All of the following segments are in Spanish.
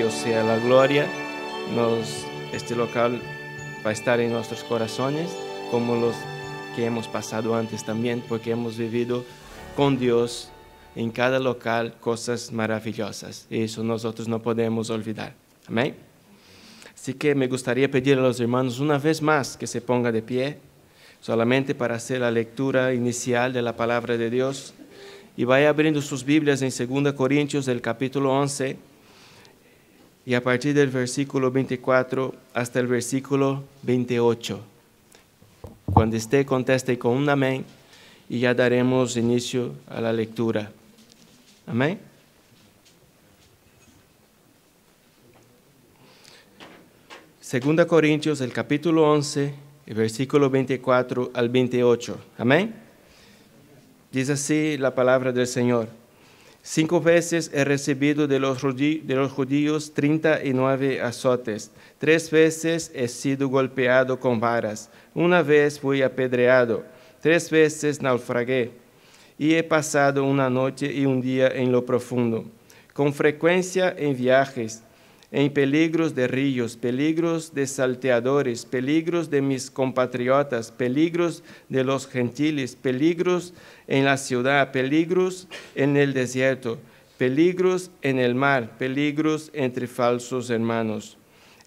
Dios sea la gloria. Este local va a estar en nuestros corazones, como los que hemos pasado antes también, porque hemos vivido con Dios en cada local cosas maravillosas. Y eso nosotros no podemos olvidar. Amén. Así que me gustaría pedir a los hermanos una vez más que se ponga de pie, solamente para hacer la lectura inicial de la palabra de Dios. Y vaya abriendo sus Biblias en 2 Corintios, del capítulo 11, y a partir del versículo 24 hasta el versículo 28. Cuando esté, conteste con un amén, y ya daremos inicio a la lectura. Amén. Segunda Corintios, el capítulo 11, el versículo 24 al 28. Amén. Dice así la palabra del Señor. 5 veces he recibido de los judíos 39 azotes. 3 veces he sido golpeado con varas. 1 vez fui apedreado. 3 veces naufragué. Y he pasado una noche y un día en lo profundo. Con frecuencia en viajes, en peligros de ríos, peligros de salteadores, peligros de mis compatriotas, peligros de los gentiles, peligros en la ciudad, peligros en el desierto, peligros en el mar, peligros entre falsos hermanos,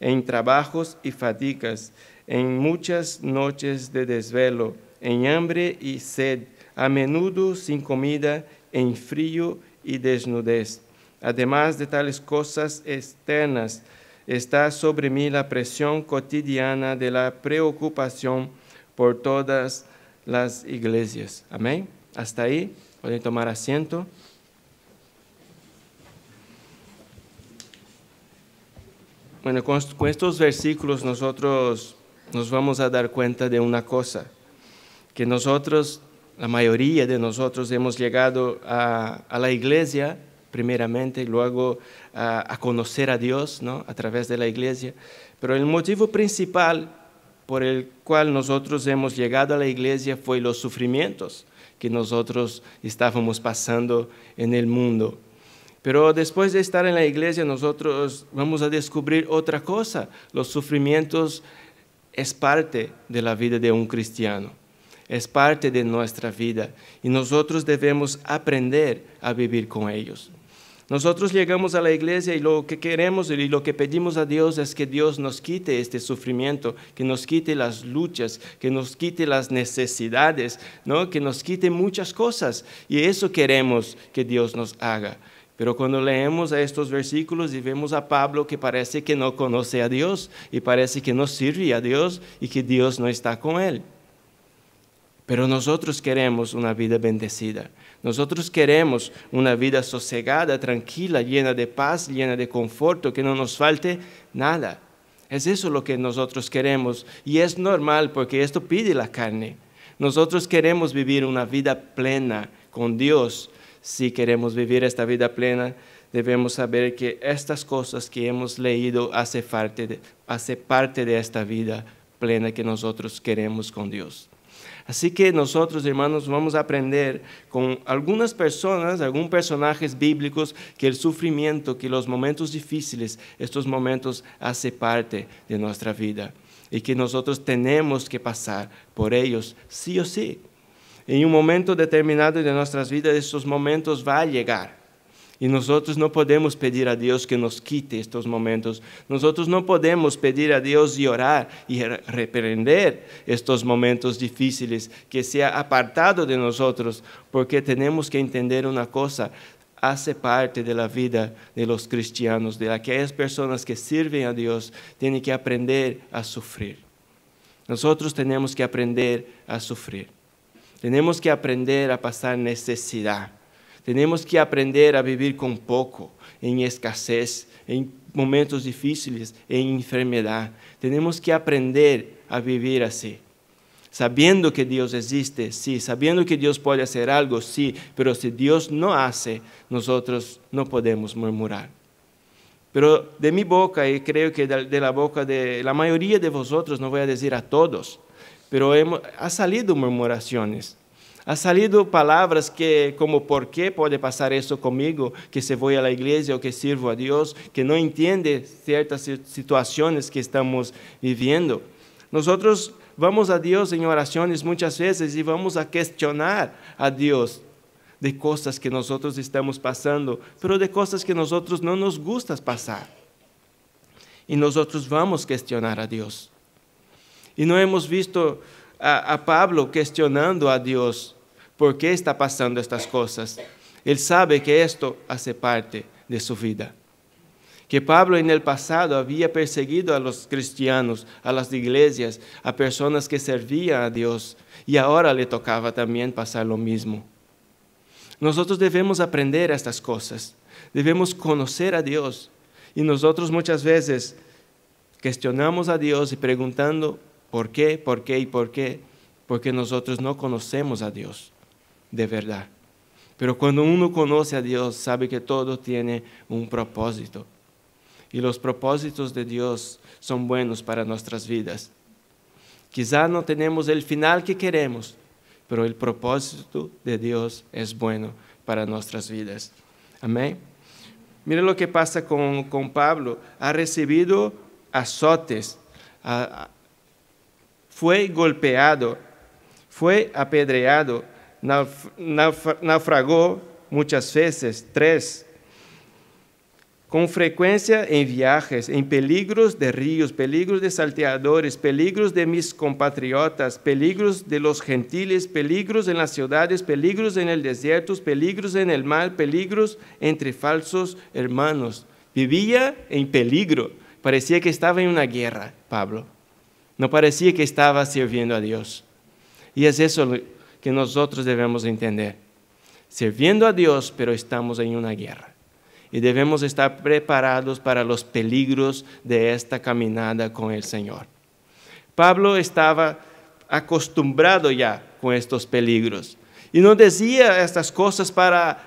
en trabajos y fatigas, en muchas noches de desvelo, en hambre y sed, a menudo sin comida, en frío y desnudez. Además de tales cosas externas, está sobre mí la presión cotidiana de la preocupación por todas las iglesias. Amén. Hasta ahí, pueden tomar asiento. Bueno, con estos versículos nosotros nos vamos a dar cuenta de una cosa, que nosotros, la mayoría de nosotros, hemos llegado a la iglesia primeramente, y luego a conocer a Dios, ¿no?, a través de la iglesia. Pero el motivo principal por el cual nosotros hemos llegado a la iglesia fue los sufrimientos que nosotros estábamos pasando en el mundo. Pero después de estar en la iglesia, nosotros vamos a descubrir otra cosa. Los sufrimientos es parte de la vida de un cristiano. Es parte de nuestra vida y nosotros debemos aprender a vivir con ellos. Nosotros llegamos a la iglesia y lo que queremos y lo que pedimos a Dios es que Dios nos quite este sufrimiento, que nos quite las luchas, que nos quite las necesidades, ¿no?, que nos quite muchas cosas. Y eso queremos que Dios nos haga. Pero cuando leemos a estos versículos y vemos a Pablo que parece que no conoce a Dios y parece que no sirve a Dios y que Dios no está con él. Pero nosotros queremos una vida bendecida. Nosotros queremos una vida sosegada, tranquila, llena de paz, llena de conforto, que no nos falte nada. Es eso lo que nosotros queremos y es normal porque esto pide la carne. Nosotros queremos vivir una vida plena con Dios. Si queremos vivir esta vida plena, debemos saber que estas cosas que hemos leído hace parte de esta vida plena que nosotros queremos con Dios. Así que nosotros, hermanos, vamos a aprender con algunas personas, algunos personajes bíblicos, que el sufrimiento, que los momentos difíciles, estos momentos hace parte de nuestra vida y que nosotros tenemos que pasar por ellos sí o sí. En un momento determinado de nuestras vidas, estos momentos van a llegar. Y nosotros no podemos pedir a Dios que nos quite estos momentos. Nosotros no podemos pedir a Dios y orar y reprender estos momentos difíciles, que sea apartado de nosotros, porque tenemos que entender una cosa: hace parte de la vida de los cristianos, de aquellas personas que sirven a Dios, tienen que aprender a sufrir. Nosotros tenemos que aprender a sufrir. Tenemos que aprender a pasar necesidad. Tenemos que aprender a vivir con poco, en escasez, en momentos difíciles, en enfermedad. Tenemos que aprender a vivir así, sabiendo que Dios existe, sí, sabiendo que Dios puede hacer algo, sí, pero si Dios no hace, nosotros no podemos murmurar. Pero de mi boca, y creo que de la boca de la mayoría de vosotros, no voy a decir a todos, pero ha salido murmuraciones. Ha salido palabras que, como ¿por qué puede pasar eso conmigo? Que se voy a la iglesia o que sirvo a Dios, que no entiende ciertas situaciones que estamos viviendo. Nosotros vamos a Dios en oraciones muchas veces y vamos a cuestionar a Dios de cosas que nosotros estamos pasando, pero de cosas que nosotros no nos gusta pasar. Y nosotros vamos a cuestionar a Dios. Y no hemos visto a Pablo cuestionando a Dios por qué está pasando estas cosas. Él sabe que esto hace parte de su vida. Que Pablo en el pasado había perseguido a los cristianos, a las iglesias, a personas que servían a Dios, y ahora le tocaba también pasar lo mismo. Nosotros debemos aprender estas cosas, debemos conocer a Dios, y nosotros muchas veces cuestionamos a Dios y preguntando ¿por qué? ¿Por qué? ¿Y por qué? Porque nosotros no conocemos a Dios de verdad. Pero cuando uno conoce a Dios, sabe que todo tiene un propósito. Y los propósitos de Dios son buenos para nuestras vidas. Quizá no tenemos el final que queremos, pero el propósito de Dios es bueno para nuestras vidas. Amén. Mira lo que pasa con Pablo. Ha recibido azotes, fue golpeado, fue apedreado, naufragó muchas veces, 3. Con frecuencia en viajes, en peligros de ríos, peligros de salteadores, peligros de mis compatriotas, peligros de los gentiles, peligros en las ciudades, peligros en el desierto, peligros en el mar, peligros entre falsos hermanos. Vivía en peligro, parecía que estaba en una guerra, Pablo. No parecía que estaba sirviendo a Dios. Y es eso que nosotros debemos entender. Sirviendo a Dios, pero estamos en una guerra. Y debemos estar preparados para los peligros de esta caminada con el Señor. Pablo estaba acostumbrado ya con estos peligros. Y no decía estas cosas para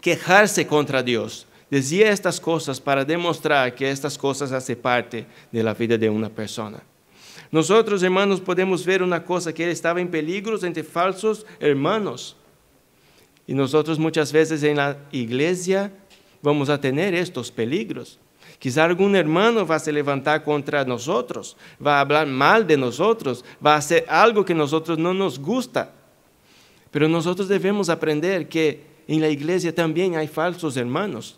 quejarse contra Dios. Decía estas cosas para demostrar que estas cosas hacen parte de la vida de una persona. Nosotros, hermanos, podemos ver una cosa, que él estaba en peligros entre falsos hermanos. Y nosotros muchas veces en la iglesia vamos a tener estos peligros. Quizá algún hermano va a se levantar contra nosotros, va a hablar mal de nosotros, va a hacer algo que a nosotros no nos gusta. Pero nosotros debemos aprender que en la iglesia también hay falsos hermanos.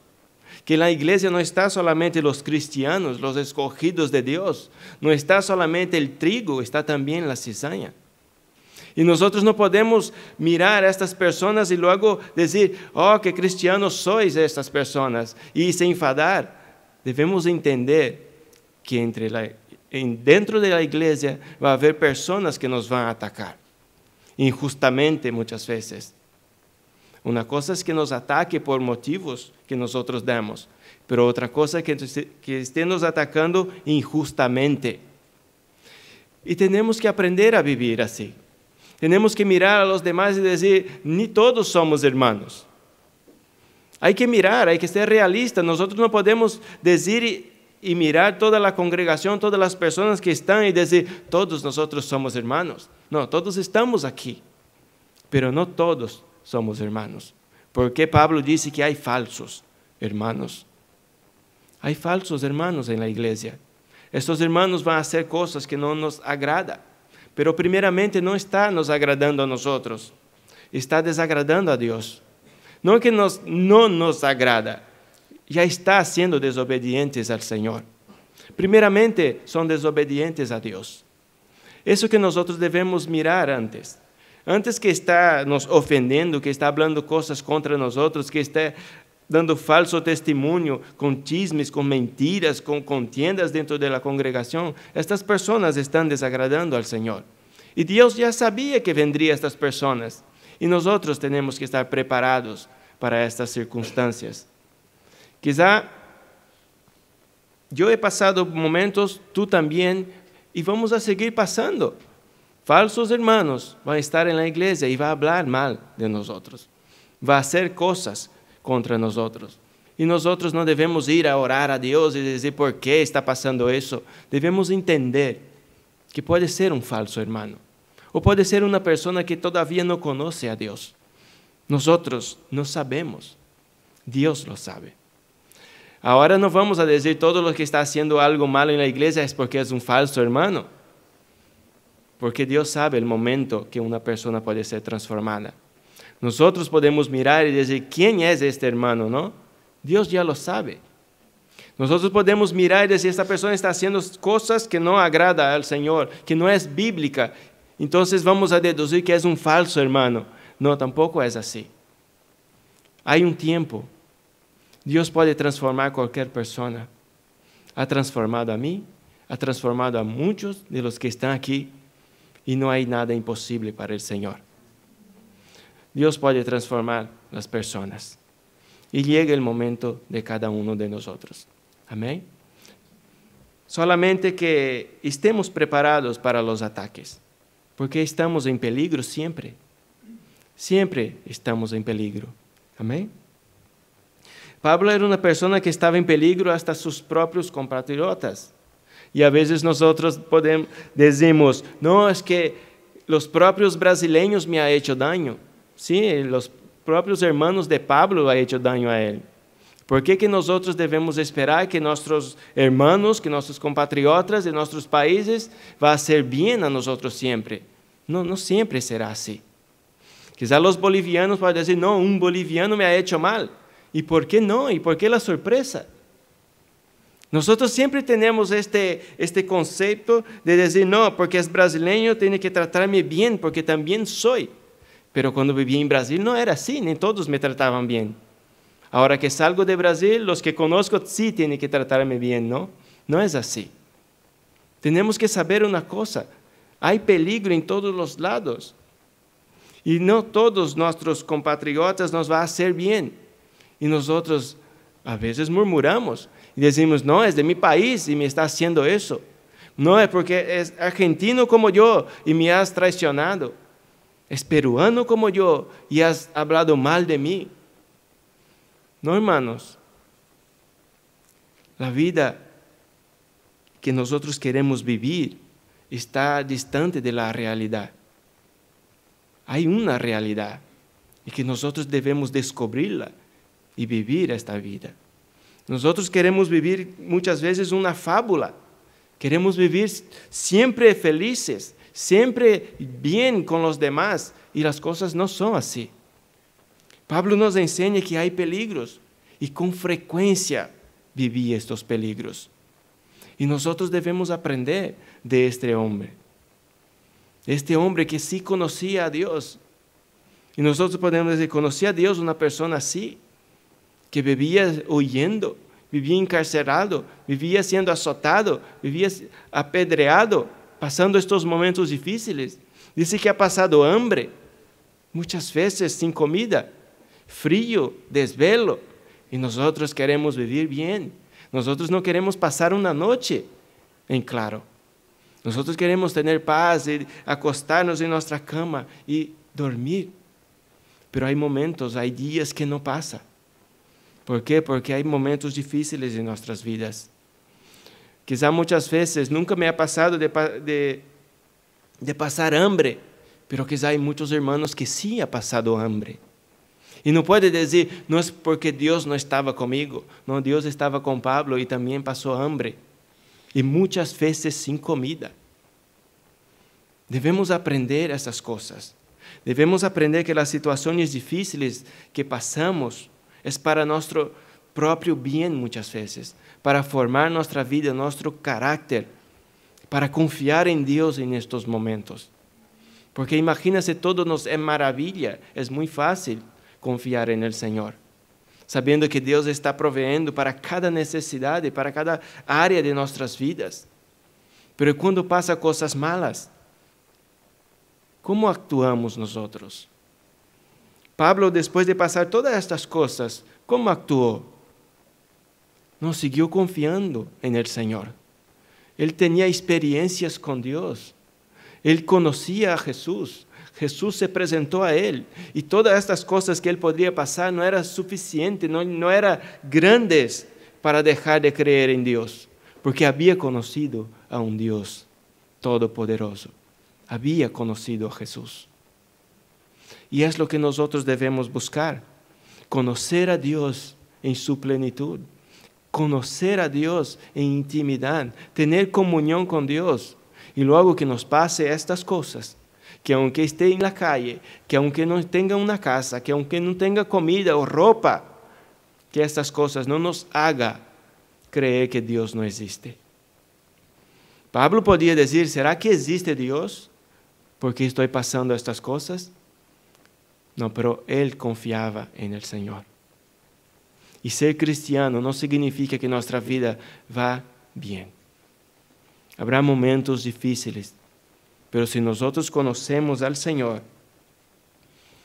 Que en la iglesia no está solamente los cristianos, los escogidos de Dios. No está solamente el trigo, está también la cizaña. Y nosotros no podemos mirar a estas personas y luego decir, oh, qué cristianos sois estas personas, y se enfadar. Debemos entender que dentro de la iglesia va a haber personas que nos van a atacar, injustamente muchas veces. Una cosa es que nos ataque por motivos que nosotros damos, pero otra cosa es que estén nos atacando injustamente. Y tenemos que aprender a vivir así. Tenemos que mirar a los demás y decir, ni todos somos hermanos. Hay que mirar, hay que ser realistas. Nosotros no podemos decir y mirar toda la congregación, todas las personas que están y decir, todos nosotros somos hermanos. No, todos estamos aquí, pero no todos somos hermanos. Porque Pablo dice que hay falsos hermanos. Hay falsos hermanos en la iglesia. Estos hermanos van a hacer cosas que no nos agradan. Pero primeramente no está nos agradando a nosotros. Está desagradando a Dios. No que no nos agrada. Ya está siendo desobedientes al Señor. Primeramente son desobedientes a Dios. Eso que nosotros debemos mirar antes. Antes que está nos ofendendo, que está hablando cosas contra nosotros, que está dando falso testimonio, con chismes, con mentiras, con contiendas dentro de la congregación, estas personas están desagradando al Señor. Y Dios ya sabía que vendrían estas personas. Y nosotros tenemos que estar preparados para estas circunstancias. Quizá yo he pasado momentos, tú también, y vamos a seguir pasando. Falsos hermanos van a estar en la iglesia y va a hablar mal de nosotros. Va a hacer cosas contra nosotros. Y nosotros no debemos ir a orar a Dios y decir por qué está pasando eso. Debemos entender que puede ser un falso hermano. O puede ser una persona que todavía no conoce a Dios. Nosotros no sabemos. Dios lo sabe. Ahora no vamos a decir todo lo que está haciendo algo malo en la iglesia es porque es un falso hermano. Porque Dios sabe el momento que una persona puede ser transformada. Nosotros podemos mirar y decir, ¿quién es este hermano? ¿No? Dios ya lo sabe. Nosotros podemos mirar y decir, esta persona está haciendo cosas que no agrada al Señor, que no es bíblica. Entonces vamos a deducir que es un falso hermano. No, tampoco es así. Hay un tiempo. Dios puede transformar a cualquier persona. Ha transformado a mí, ha transformado a muchos de los que están aquí y no hay nada imposible para el Señor. Dios puede transformar las personas y llega el momento de cada uno de nosotros. Amén. Solamente que estemos preparados para los ataques, porque estamos en peligro siempre. Siempre estamos en peligro. Amén. Pablo era una persona que estaba en peligro hasta sus propios compatriotas. Y a veces nosotros decimos, no, es que los propios brasileños me han hecho daño. Sí, los propios hermanos de Pablo han hecho daño a él. ¿Por qué que nosotros debemos esperar que nuestros hermanos, que nuestros compatriotas de nuestros países va a hacer bien a nosotros siempre? No, no siempre será así. Quizá los bolivianos puedan decir, no, un boliviano me ha hecho mal. ¿Y por qué no? ¿Y por qué la sorpresa? Nosotros siempre tenemos este concepto de decir, no, porque es brasileño, tiene que tratarme bien, porque también soy. Pero cuando viví en Brasil no era así, ni todos me trataban bien. Ahora que salgo de Brasil, los que conozco sí tienen que tratarme bien, ¿no? No es así. Tenemos que saber una cosa, hay peligro en todos los lados. Y no todos nuestros compatriotas nos van a hacer bien. Y nosotros a veces murmuramos y decimos, no, es de mi país y me está haciendo eso. No, es porque es argentino como yo y me has traicionado. Es peruano como yo y has hablado mal de mí. No, hermanos. La vida que nosotros queremos vivir está distante de la realidad. Hay una realidad y que nosotros debemos descubrirla y vivir esta vida. Nosotros queremos vivir muchas veces una fábula. Queremos vivir siempre felices, siempre bien con los demás y las cosas no son así. Pablo nos enseña que hay peligros y con frecuencia viví estos peligros. Y nosotros debemos aprender de este hombre. Este hombre que sí conocía a Dios. Y nosotros podemos decir, conocía a Dios una persona así, que vivía huyendo, vivía encarcelado, vivía siendo azotado, vivía apedreado, pasando estos momentos difíciles. Dice que ha pasado hambre, muchas veces sin comida, frío, desvelo. Y nosotros queremos vivir bien. Nosotros no queremos pasar una noche en claro. Nosotros queremos tener paz y acostarnos en nuestra cama y dormir. Pero hay momentos, hay días que no pasa. ¿Por qué? Porque hay momentos difíciles en nuestras vidas. Quizá muchas veces, nunca me ha pasado de pasar hambre, pero quizá hay muchos hermanos que sí han pasado hambre. Y no puede decir, no es porque Dios no estaba conmigo. No, Dios estaba con Pablo y también pasó hambre. Y muchas veces sin comida. Debemos aprender esas cosas. Debemos aprender que las situaciones difíciles que pasamos es para nuestro propio bien muchas veces, para formar nuestra vida, nuestro carácter, para confiar en Dios en estos momentos. Porque imagínense, todo nos es maravilla, es muy fácil confiar en el Señor, sabiendo que Dios está proveyendo para cada necesidad y para cada área de nuestras vidas. Pero cuando pasan cosas malas, ¿cómo actuamos nosotros? Pablo, después de pasar todas estas cosas, ¿cómo actuó? No, siguió confiando en el Señor. Él tenía experiencias con Dios. Él conocía a Jesús. Jesús se presentó a él. Y todas estas cosas que él podría pasar no eran suficientes, no eran grandes para dejar de creer en Dios. Porque había conocido a un Dios todopoderoso. había conocido a Jesús. Y es lo que nosotros debemos buscar, conocer a Dios en su plenitud, conocer a Dios en intimidad, tener comunión con Dios. Y luego que nos pase estas cosas, que aunque esté en la calle, que aunque no tenga una casa, que aunque no tenga comida o ropa, que estas cosas no nos haga creer que Dios no existe. Pablo podía decir, ¿será que existe Dios porque estoy pasando estas cosas? No, pero él confiaba en el Señor. Y ser cristiano no significa que nuestra vida va bien. Habrá momentos difíciles, pero si nosotros conocemos al Señor,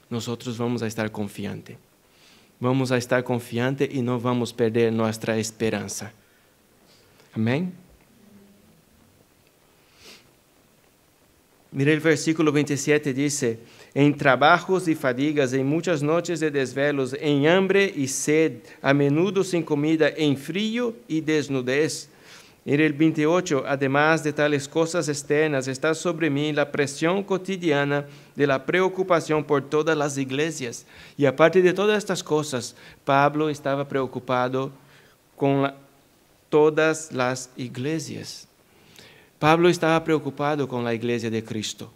nosotros vamos a estar confiantes. Vamos a estar confiantes y no vamos a perder nuestra esperanza. Amén. Mira el versículo 27, dice, en trabajos y fadigas, en muchas noches de desvelos, en hambre y sed, a menudo sin comida, en frío y desnudez. En el 28, además de tales cosas externas, está sobre mí la presión cotidiana de la preocupación por todas las iglesias. Y aparte de todas estas cosas, Pablo estaba preocupado con todas las iglesias. Pablo estaba preocupado con la iglesia de Cristo.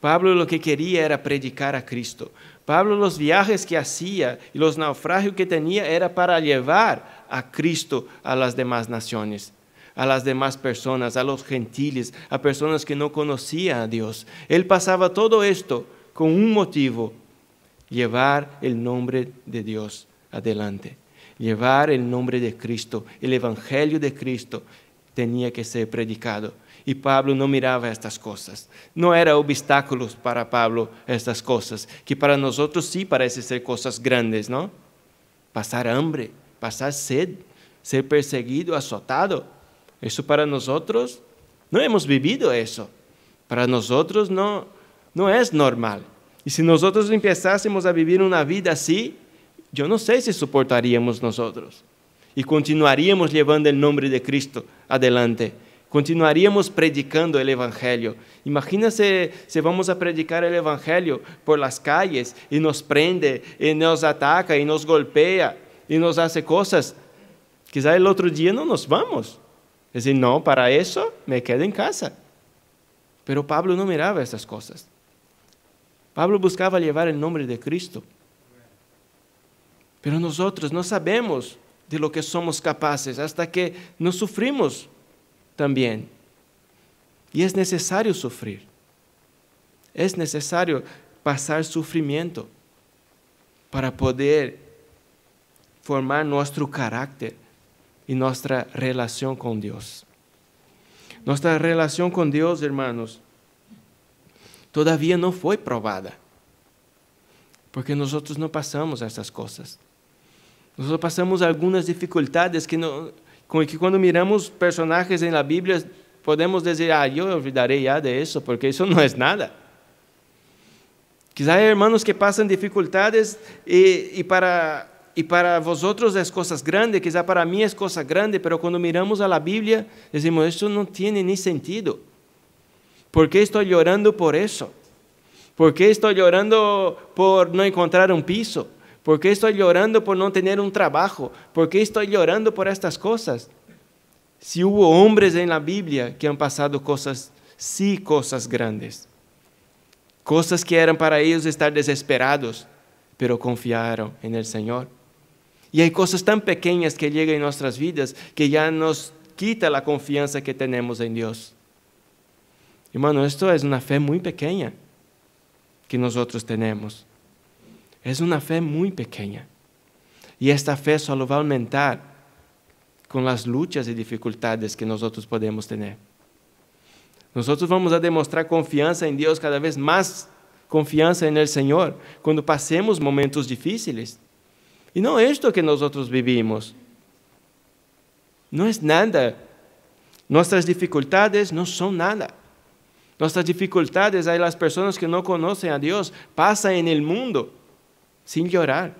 Pablo lo que quería era predicar a Cristo. Pablo los viajes que hacía y los naufragios que tenía era para llevar a Cristo a las demás naciones, a las demás personas, a los gentiles, a personas que no conocían a Dios. Él pasaba todo esto con un motivo: llevar el nombre de Dios adelante, llevar el nombre de Cristo, el evangelio de Cristo tenía que ser predicado. Y Pablo no miraba estas cosas. No eran obstáculos para Pablo estas cosas, que para nosotros sí parecen ser cosas grandes, ¿no? Pasar hambre, pasar sed, ser perseguido, azotado. Eso para nosotros, no hemos vivido eso. Para nosotros no es normal. Y si nosotros empezásemos a vivir una vida así, yo no sé si soportaríamos nosotros. Y continuaríamos llevando el nombre de Cristo adelante. Continuaríamos predicando el Evangelio. Imagínense si vamos a predicar el Evangelio por las calles y nos prende, y nos ataca, y nos golpea, y nos hace cosas. Quizá el otro día no nos vamos. Es decir, no, para eso me quedo en casa. Pero Pablo no miraba esas cosas. Pablo buscaba llevar el nombre de Cristo. Pero nosotros no sabemos de lo que somos capaces hasta que nos sufrimos también. Y es necesario sufrir. Es necesario pasar sufrimiento para poder formar nuestro carácter y nuestra relación con Dios. Nuestra relación con Dios, hermanos, todavía no fue probada, porque nosotros no pasamos estas cosas. Nosotros pasamos algunas dificultades que cuando miramos personajes en la Biblia podemos decir, yo olvidaré ya de eso, porque eso no es nada. Quizá hay hermanos que pasan dificultades y para vosotros es cosas grandes, quizá para mí es cosa grande, pero cuando miramos a la Biblia decimos, esto no tiene ni sentido. ¿Por qué estoy llorando por eso? ¿Por qué estoy llorando por no encontrar un piso? ¿Por qué estoy llorando por no tener un trabajo? ¿Por qué estoy llorando por estas cosas? Si hubo hombres en la Biblia que han pasado cosas grandes. Cosas que eran para ellos estar desesperados, pero confiaron en el Señor. Y hay cosas tan pequeñas que llegan en nuestras vidas que ya nos quita la confianza que tenemos en Dios. Hermano, esto es una fe muy pequeña que nosotros tenemos. Es una fe muy pequeña. Y esta fe solo va a aumentar con las luchas y dificultades que nosotros podemos tener. Nosotros vamos a demostrar confianza en Dios, cada vez más confianza en el Señor, cuando pasemos momentos difíciles. Y no esto que nosotros vivimos. No es nada. Nuestras dificultades no son nada. Nuestras dificultades, hay las personas que no conocen a Dios, pasan en el mundo sin llorar.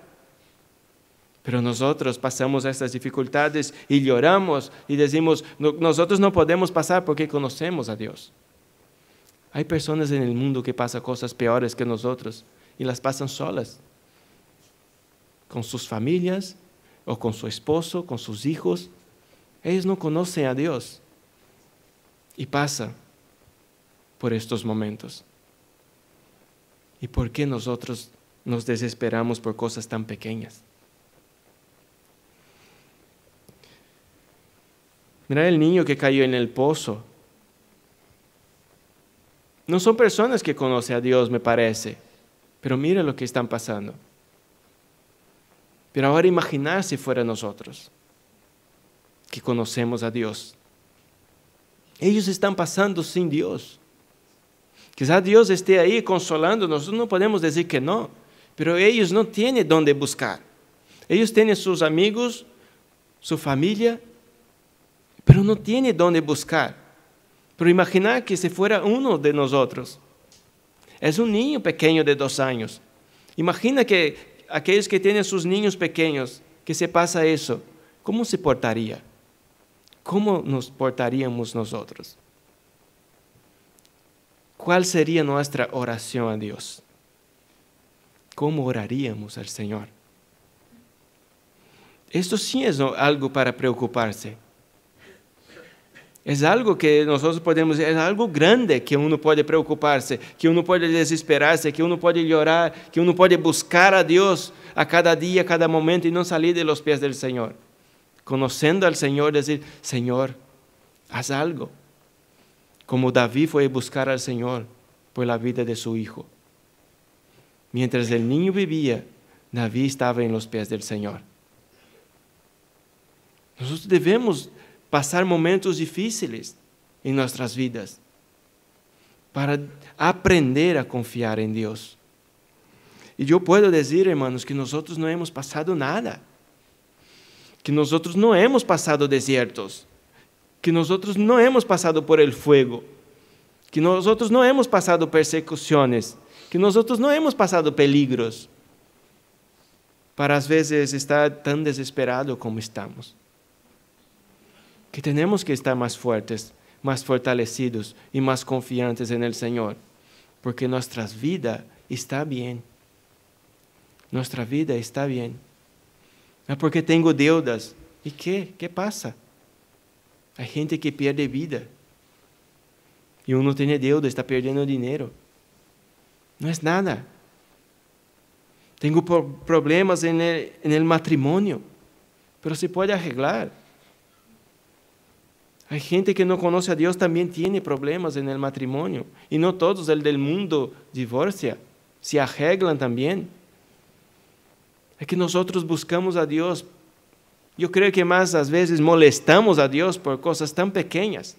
Pero nosotros pasamos estas dificultades y lloramos y decimos, nosotros no podemos pasar porque conocemos a Dios. Hay personas en el mundo que pasan cosas peores que nosotros y las pasan solas, con sus familias o con su esposo, con sus hijos. Ellos no conocen a Dios y pasan por estos momentos. ¿Y por qué nosotros nos desesperamos por cosas tan pequeñas? Mira el niño que cayó en el pozo. No son personas que conocen a Dios, me parece, pero mira lo que están pasando. Pero ahora imaginar si fuera nosotros, que conocemos a Dios. Ellos están pasando sin Dios. Quizás Dios esté ahí consolándonos, nosotros no podemos decir que no, pero ellos no tienen dónde buscar. Ellos tienen sus amigos, su familia, pero no tienen dónde buscar. Pero imaginar que si fuera uno de nosotros, es un niño pequeño de 2 años. Imagina que aquellos que tienen sus niños pequeños, que se pasa eso, ¿cómo se portaría? ¿Cómo nos portaríamos nosotros? ¿Cuál sería nuestra oración a Dios? ¿Cómo oraríamos al Señor? Esto sí es algo para preocuparse. Es algo que nosotros podemos decir, es algo grande que uno puede preocuparse, que uno puede desesperarse, que uno puede llorar, que uno puede buscar a Dios a cada día, a cada momento y no salir de los pies del Señor. Conociendo al Señor, decir, Señor, haz algo. Como David fue a buscar al Señor por la vida de su hijo. Mientras el niño vivía, David estaba en los pies del Señor. Nosotros debemos pasar momentos difíciles en nuestras vidas para aprender a confiar en Dios. Y yo puedo decir, hermanos, que nosotros no hemos pasado nada, que nosotros no hemos pasado desiertos, que nosotros no hemos pasado por el fuego, que nosotros no hemos pasado persecuciones, que nosotros no hemos pasado peligros, para a veces estar tan desesperados como estamos. Que tenemos que estar más fuertes, más fortalecidos y más confiantes en el Señor, porque nuestra vida está bien. Nuestra vida está bien. No es porque tengo deudas. ¿Y qué? ¿Qué pasa? Hay gente que pierde vida. Y uno tiene deuda, está perdiendo dinero. No es nada. Tengo problemas en el matrimonio, pero se puede arreglar. Hay gente que no conoce a Dios, también tiene problemas en el matrimonio. Y no todos el del mundo divorcia, se arreglan también. Es que nosotros buscamos a Dios. Yo creo que más a veces molestamos a Dios por cosas tan pequeñas.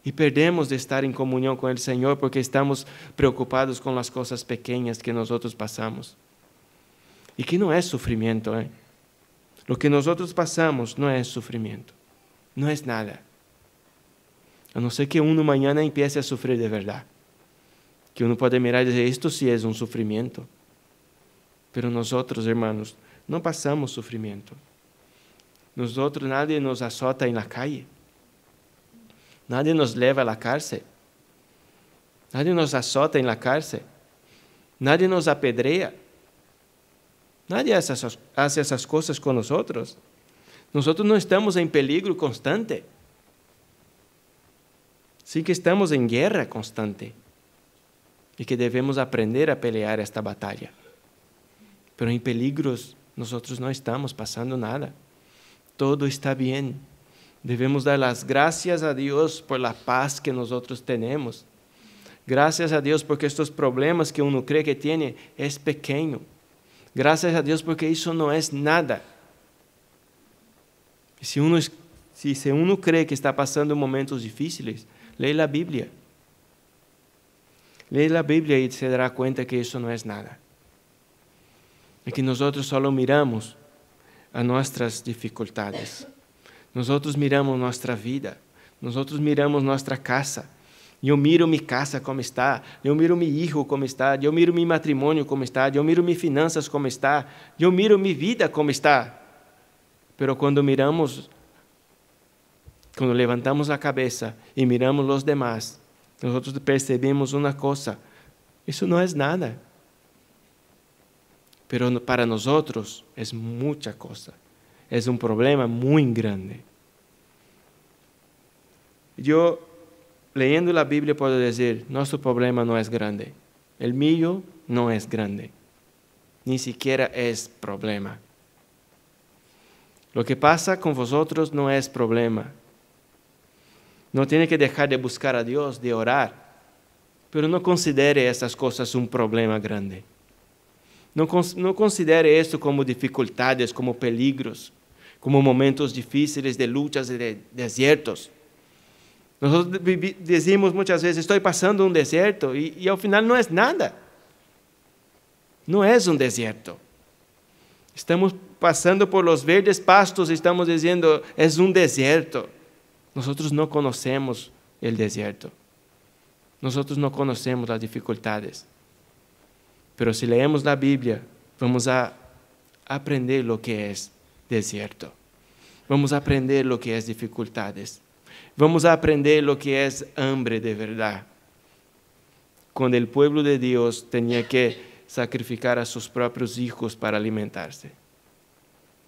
Y perdemos de estar en comunión con el Señor porque estamos preocupados con las cosas pequeñas que nosotros pasamos. Y que no es sufrimiento. Lo que nosotros pasamos no es sufrimiento. No es nada. A no ser que uno mañana empiece a sufrir de verdad. Que uno puede mirar y decir, esto sí es un sufrimiento. Pero nosotros, hermanos, no pasamos sufrimiento. Nosotros, nadie nos azota en la calle. Nadie nos lleva a la cárcel. Nadie nos azota en la cárcel. Nadie nos apedrea. Nadie hace esas cosas con nosotros. Nosotros no estamos en peligro constante. Sí que estamos en guerra constante. Y que debemos aprender a pelear esta batalla. Pero en peligros nosotros no estamos pasando nada. Todo está bien. Debemos dar las gracias a Dios por la paz que nosotros tenemos. Gracias a Dios porque estos problemas que uno cree que tiene es pequeño. Gracias a Dios porque eso no es nada. Si uno cree que está pasando momentos difíciles, lee la Biblia. Lee la Biblia y se dará cuenta que eso no es nada. Y que nosotros solo miramos a nuestras dificultades. Nosotros miramos nuestra vida. Nosotros miramos nuestra casa. Yo miro mi casa como está. Eu miro mi hijo como está. Eu miro mi matrimonio como está. Eu miro mis finanzas como está. Eu miro mi vida como está. Pero cuando levantamos la cabeza y miramos los demás, nosotros percebemos una cosa, eso no es nada. Pero para nosotros es mucha cosa, es un problema muy grande. Yo, leyendo la Biblia, puedo decir, nuestro problema no es grande. El mío no es grande. Ni siquiera es problema. Lo que pasa con vosotros no es problema. No tiene que dejar de buscar a Dios, de orar. Pero no considere estas cosas un problema grande. No considere esto como dificultades, como peligros, como momentos difíciles de luchas y de desiertos. Nosotros decimos muchas veces, estoy pasando un desierto, y al final no es nada. No es un desierto. Estamos pasando por los verdes pastos y estamos diciendo, es un desierto. Nosotros no conocemos el desierto. Nosotros no conocemos las dificultades. Pero si leemos la Biblia, vamos a aprender lo que es desierto. Vamos a aprender lo que es dificultades. Vamos a aprender lo que es hambre de verdad. Cuando el pueblo de Dios tenía que sacrificar a sus propios hijos para alimentarse.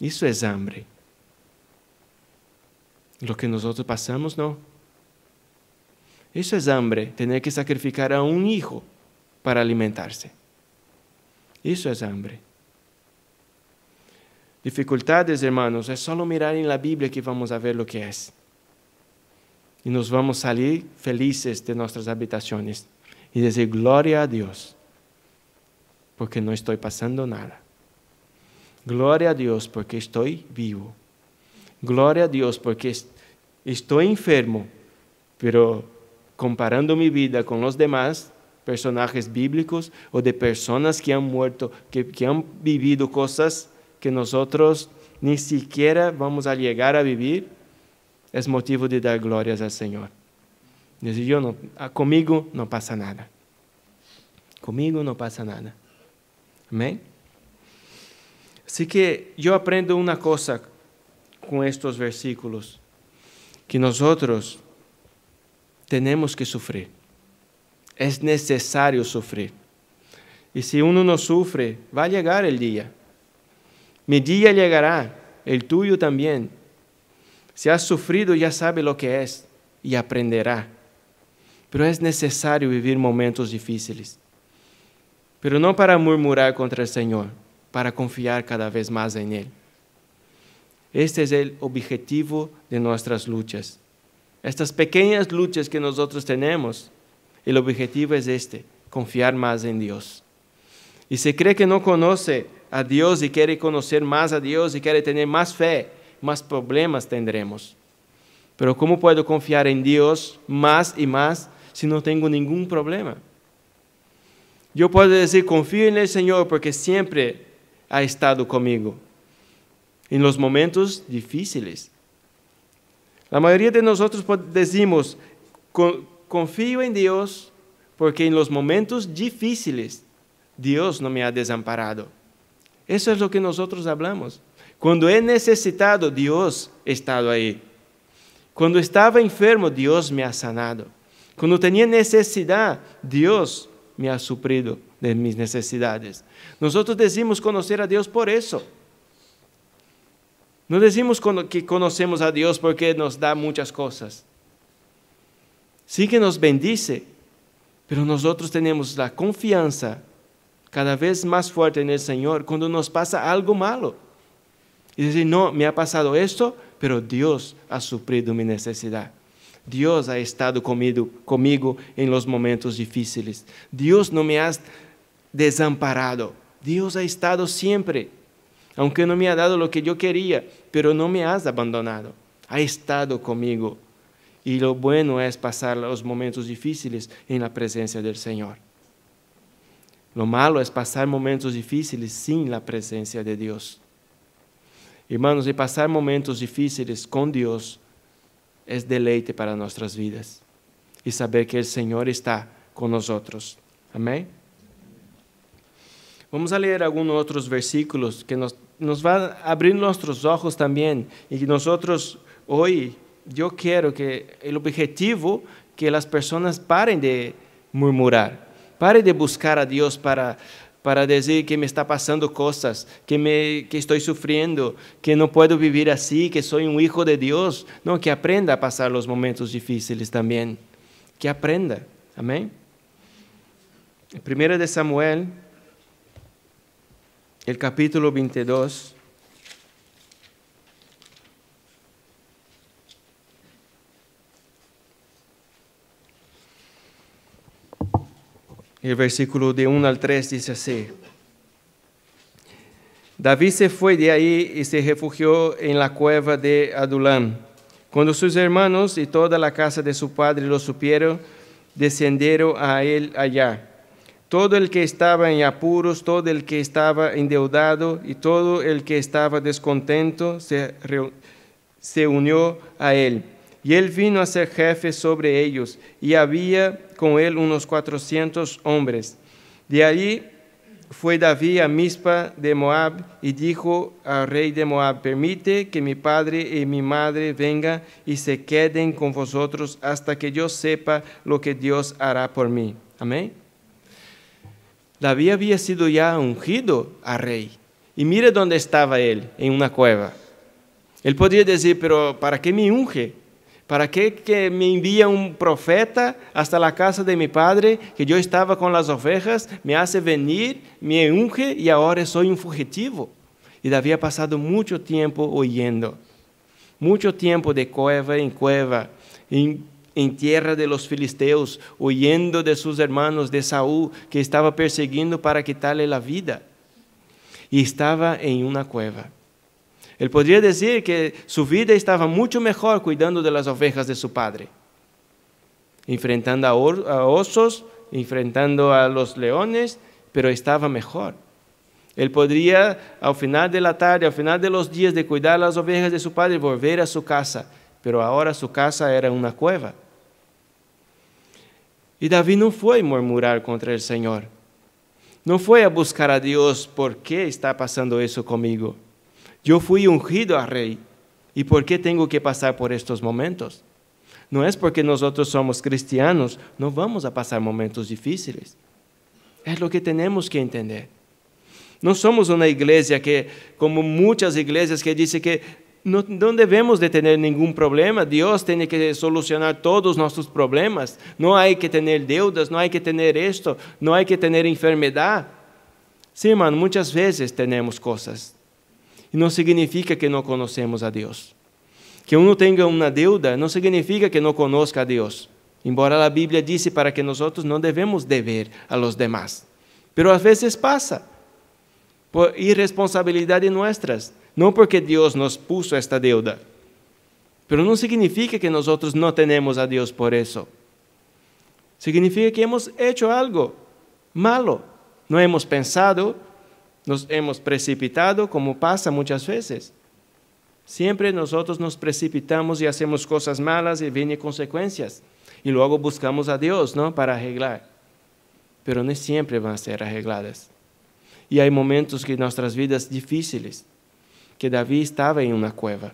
Eso es hambre. Lo que nosotros pasamos, no. Eso es hambre, tener que sacrificar a un hijo para alimentarse. Eso es hambre. Dificultades, hermanos, es solo mirar en la Biblia que vamos a ver lo que es. Y nos vamos a salir felices de nuestras habitaciones y decir, gloria a Dios, porque no estoy pasando nada. Gloria a Dios porque estoy vivo. Gloria a Dios porque estoy enfermo, pero comparando mi vida con los demás personajes bíblicos o de personas que han muerto, que han vivido cosas que nosotros ni siquiera vamos a llegar a vivir, es motivo de dar glorias al Señor. Decir, conmigo no pasa nada. Conmigo no pasa nada. Amén. Así que yo aprendo una cosa con estos versículos, que nosotros tenemos que sufrir. Es necesario sufrir. Y si uno no sufre, va a llegar el día. Mi día llegará, el tuyo también. Si has sufrido, ya sabe lo que es y aprenderá. Pero es necesario vivir momentos difíciles. Pero no para murmurar contra el Señor, para confiar cada vez más en Él. Este es el objetivo de nuestras luchas. Estas pequeñas luchas que nosotros tenemos, el objetivo es confiar más en Dios. Y si cree que no conoce a Dios y quiere conocer más a Dios y quiere tener más fe, más problemas tendremos. Pero ¿cómo puedo confiar en Dios más y más si no tengo ningún problema? Yo puedo decir, confío en el Señor porque siempre ha estado conmigo en los momentos difíciles. La mayoría de nosotros decimos, confío en Dios porque en los momentos difíciles Dios no me ha desamparado. Eso es lo que nosotros hablamos. Cuando he necesitado, Dios ha estado ahí. Cuando estaba enfermo, Dios me ha sanado. Cuando tenía necesidad, Dios me ha suplido de mis necesidades. Nosotros decimos conocer a Dios por eso. No decimos que conocemos a Dios porque nos da muchas cosas. Sí que nos bendice, pero nosotros tenemos la confianza cada vez más fuerte en el Señor cuando nos pasa algo malo. Y decir, no, me ha pasado esto, pero Dios ha suplido mi necesidad. Dios ha estado conmigo en los momentos difíciles. Dios no me ha desamparado. Dios ha estado siempre. Aunque no me ha dado lo que yo quería, pero no me has abandonado. Ha estado conmigo. Y lo bueno es pasar los momentos difíciles en la presencia del Señor. Lo malo es pasar momentos difíciles sin la presencia de Dios. Hermanos, y pasar momentos difíciles con Dios es deleite para nuestras vidas. Y saber que el Señor está con nosotros. Amén. Vamos a leer algunos otros versículos que nos van a abrir nuestros ojos también. Y nosotros hoy, yo quiero que el objetivo que las personas paren de murmurar, paren de buscar a Dios para decir que me está pasando cosas, que estoy sufriendo, que no puedo vivir así, que soy un hijo de Dios. No, que aprenda a pasar los momentos difíciles también, que aprenda. Amén. Primera de Samuel, el capítulo 22. El versículo de 1 al 3 dice así: David se fue de ahí y se refugió en la cueva de Adulam. Cuando sus hermanos y toda la casa de su padre lo supieron, descendieron a él allá. Todo el que estaba en apuros, todo el que estaba endeudado y todo el que estaba descontento se unió a él. Y él vino a ser jefe sobre ellos, y había con él unos 400 hombres. De allí fue David a Mizpa de Moab y dijo al rey de Moab: permite que mi padre y mi madre vengan y se queden con vosotros hasta que yo sepa lo que Dios hará por mí. Amén. David había sido ya ungido a rey. Y mire dónde estaba él, en una cueva. Él podría decir: pero ¿para qué me unge? ¿Para qué que me envía un profeta hasta la casa de mi padre, que yo estaba con las ovejas, me hace venir, me unge y ahora soy un fugitivo? Y David ha pasado mucho tiempo oyendo, mucho tiempo de cueva en cueva, en tierra de los filisteos, oyendo de sus hermanos de Saúl, que estaba persiguiendo para quitarle la vida. Y estaba en una cueva. Él podría decir que su vida estaba mucho mejor cuidando de las ovejas de su padre, enfrentando a osos, enfrentando a los leones, pero estaba mejor. Él podría, al final de la tarde, al final de los días de cuidar las ovejas de su padre, volver a su casa, pero ahora su casa era una cueva. Y David no fue a murmurar contra el Señor, no fue a buscar a Dios: ¿por qué está pasando eso conmigo? Yo fui ungido a rey, ¿y por qué tengo que pasar por estos momentos? No es porque nosotros somos cristianos, no vamos a pasar momentos difíciles. Es lo que tenemos que entender. No somos una iglesia que, como muchas iglesias que dicen que no debemos de tener ningún problema, Dios tiene que solucionar todos nuestros problemas, no hay que tener deudas, no hay que tener esto, no hay que tener enfermedad. Sí, hermano, muchas veces tenemos cosas. Y no significa que no conocemos a Dios. Que uno tenga una deuda no significa que no conozca a Dios. Embora la Biblia dice para que nosotros no debemos deber a los demás. Pero a veces pasa por irresponsabilidades nuestras. No porque Dios nos puso esta deuda. Pero no significa que nosotros no tenemos a Dios por eso. Significa que hemos hecho algo malo. No hemos pensado, nos hemos precipitado, como pasa muchas veces. Siempre nosotros nos precipitamos y hacemos cosas malas y vienen consecuencias. Y luego buscamos a Dios, ¿no?, para arreglar. Pero no siempre van a ser arregladas. Y hay momentos que en nuestras vidas difíciles, que David estaba en una cueva.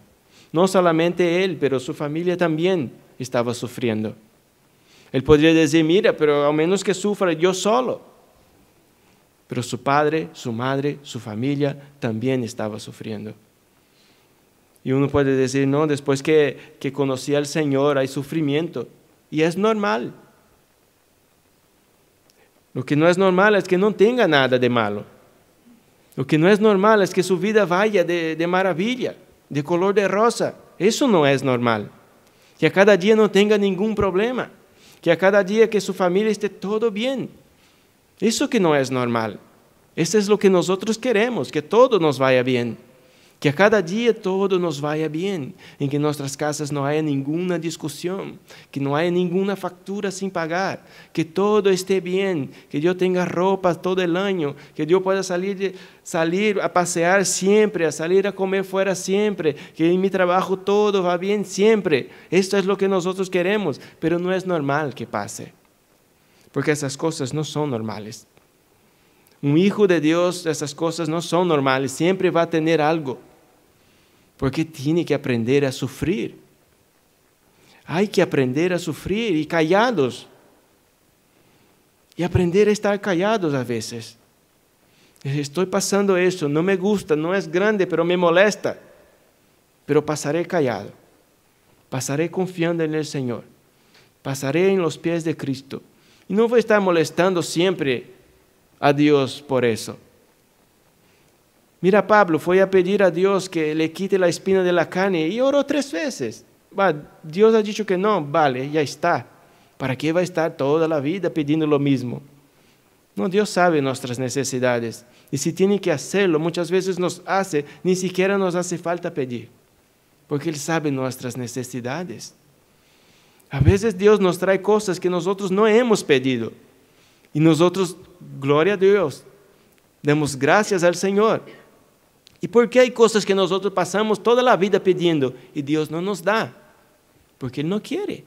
No solamente él, pero su familia también estaba sufriendo. Él podría decir: mira, pero al menos que sufra yo solo. Pero su padre, su madre, su familia también estaba sufriendo. Y uno puede decir: no, después que conocí al Señor hay sufrimiento. Y es normal. Lo que no es normal es que no tenga nada de malo. Lo que no es normal es que su vida vaya de maravilla, de color de rosa. Eso no es normal. Que a cada día no tenga ningún problema. Que a cada día que su familia esté todo bien. Eso que no es normal. Eso es lo que nosotros queremos, que todo nos vaya bien. Que a cada día todo nos vaya bien, en que en nuestras casas no haya ninguna discusión, que no haya ninguna factura sin pagar, que todo esté bien, que yo tenga ropa todo el año, que yo pueda salir a pasear siempre, a salir a comer fuera siempre, que en mi trabajo todo va bien siempre. Esto es lo que nosotros queremos, pero no es normal que pase, porque esas cosas no son normales. Un hijo de Dios, esas cosas no son normales, siempre va a tener algo. Porque tiene que aprender a sufrir. Hay que aprender a sufrir y callados. Y aprender a estar callados a veces. Estoy pasando eso, no me gusta, no es grande, pero me molesta. Pero pasaré callado. Pasaré confiando en el Señor. Pasaré en los pies de Cristo. Y no voy a estar molestando siempre a Dios por eso. Mira, Pablo fue a pedir a Dios que le quite la espina de la carne y oró 3 veces. Dios ha dicho que no, vale, ya está. ¿Para qué va a estar toda la vida pidiendo lo mismo? No, Dios sabe nuestras necesidades. Y si tiene que hacerlo, muchas veces ni siquiera nos hace falta pedir. Porque Él sabe nuestras necesidades. A veces Dios nos trae cosas que nosotros no hemos pedido. Y nosotros, gloria a Dios, damos gracias al Señor. ¿Y por qué hay cosas que nosotros pasamos toda la vida pidiendo y Dios no nos da? Porque Él no quiere.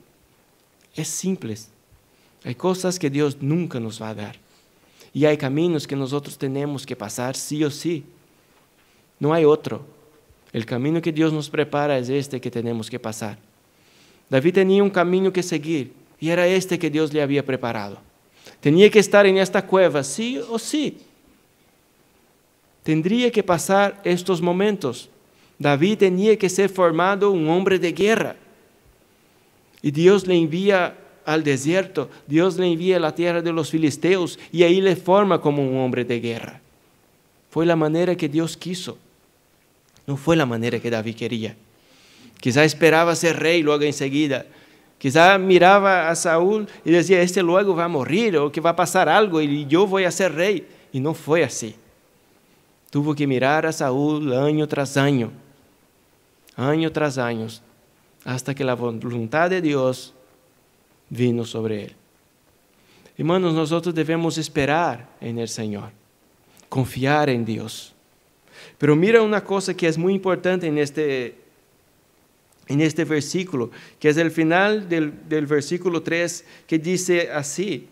Es simple. Hay cosas que Dios nunca nos va a dar. Y hay caminos que nosotros tenemos que pasar sí o sí. No hay otro. El camino que Dios nos prepara es este que tenemos que pasar. David tenía un camino que seguir y era este que Dios le había preparado. Tenía que estar en esta cueva sí o sí. Tendría que pasar estos momentos. David tenía que ser formado un hombre de guerra. Y Dios le envía al desierto, Dios le envía a la tierra de los filisteos y ahí le forma como un hombre de guerra. Fue la manera que Dios quiso. No fue la manera que David quería. Quizá esperaba ser rey luego enseguida. Quizá miraba a Saúl y decía, este luego va a morir o que va a pasar algo y yo voy a ser rey. Y no fue así. Tuvo que mirar a Saúl año tras año, hasta que la voluntad de Dios vino sobre él. Hermanos, nosotros debemos esperar en el Señor, confiar en Dios. Pero mira una cosa que es muy importante en este versículo, que es el final del versículo 3, que dice así.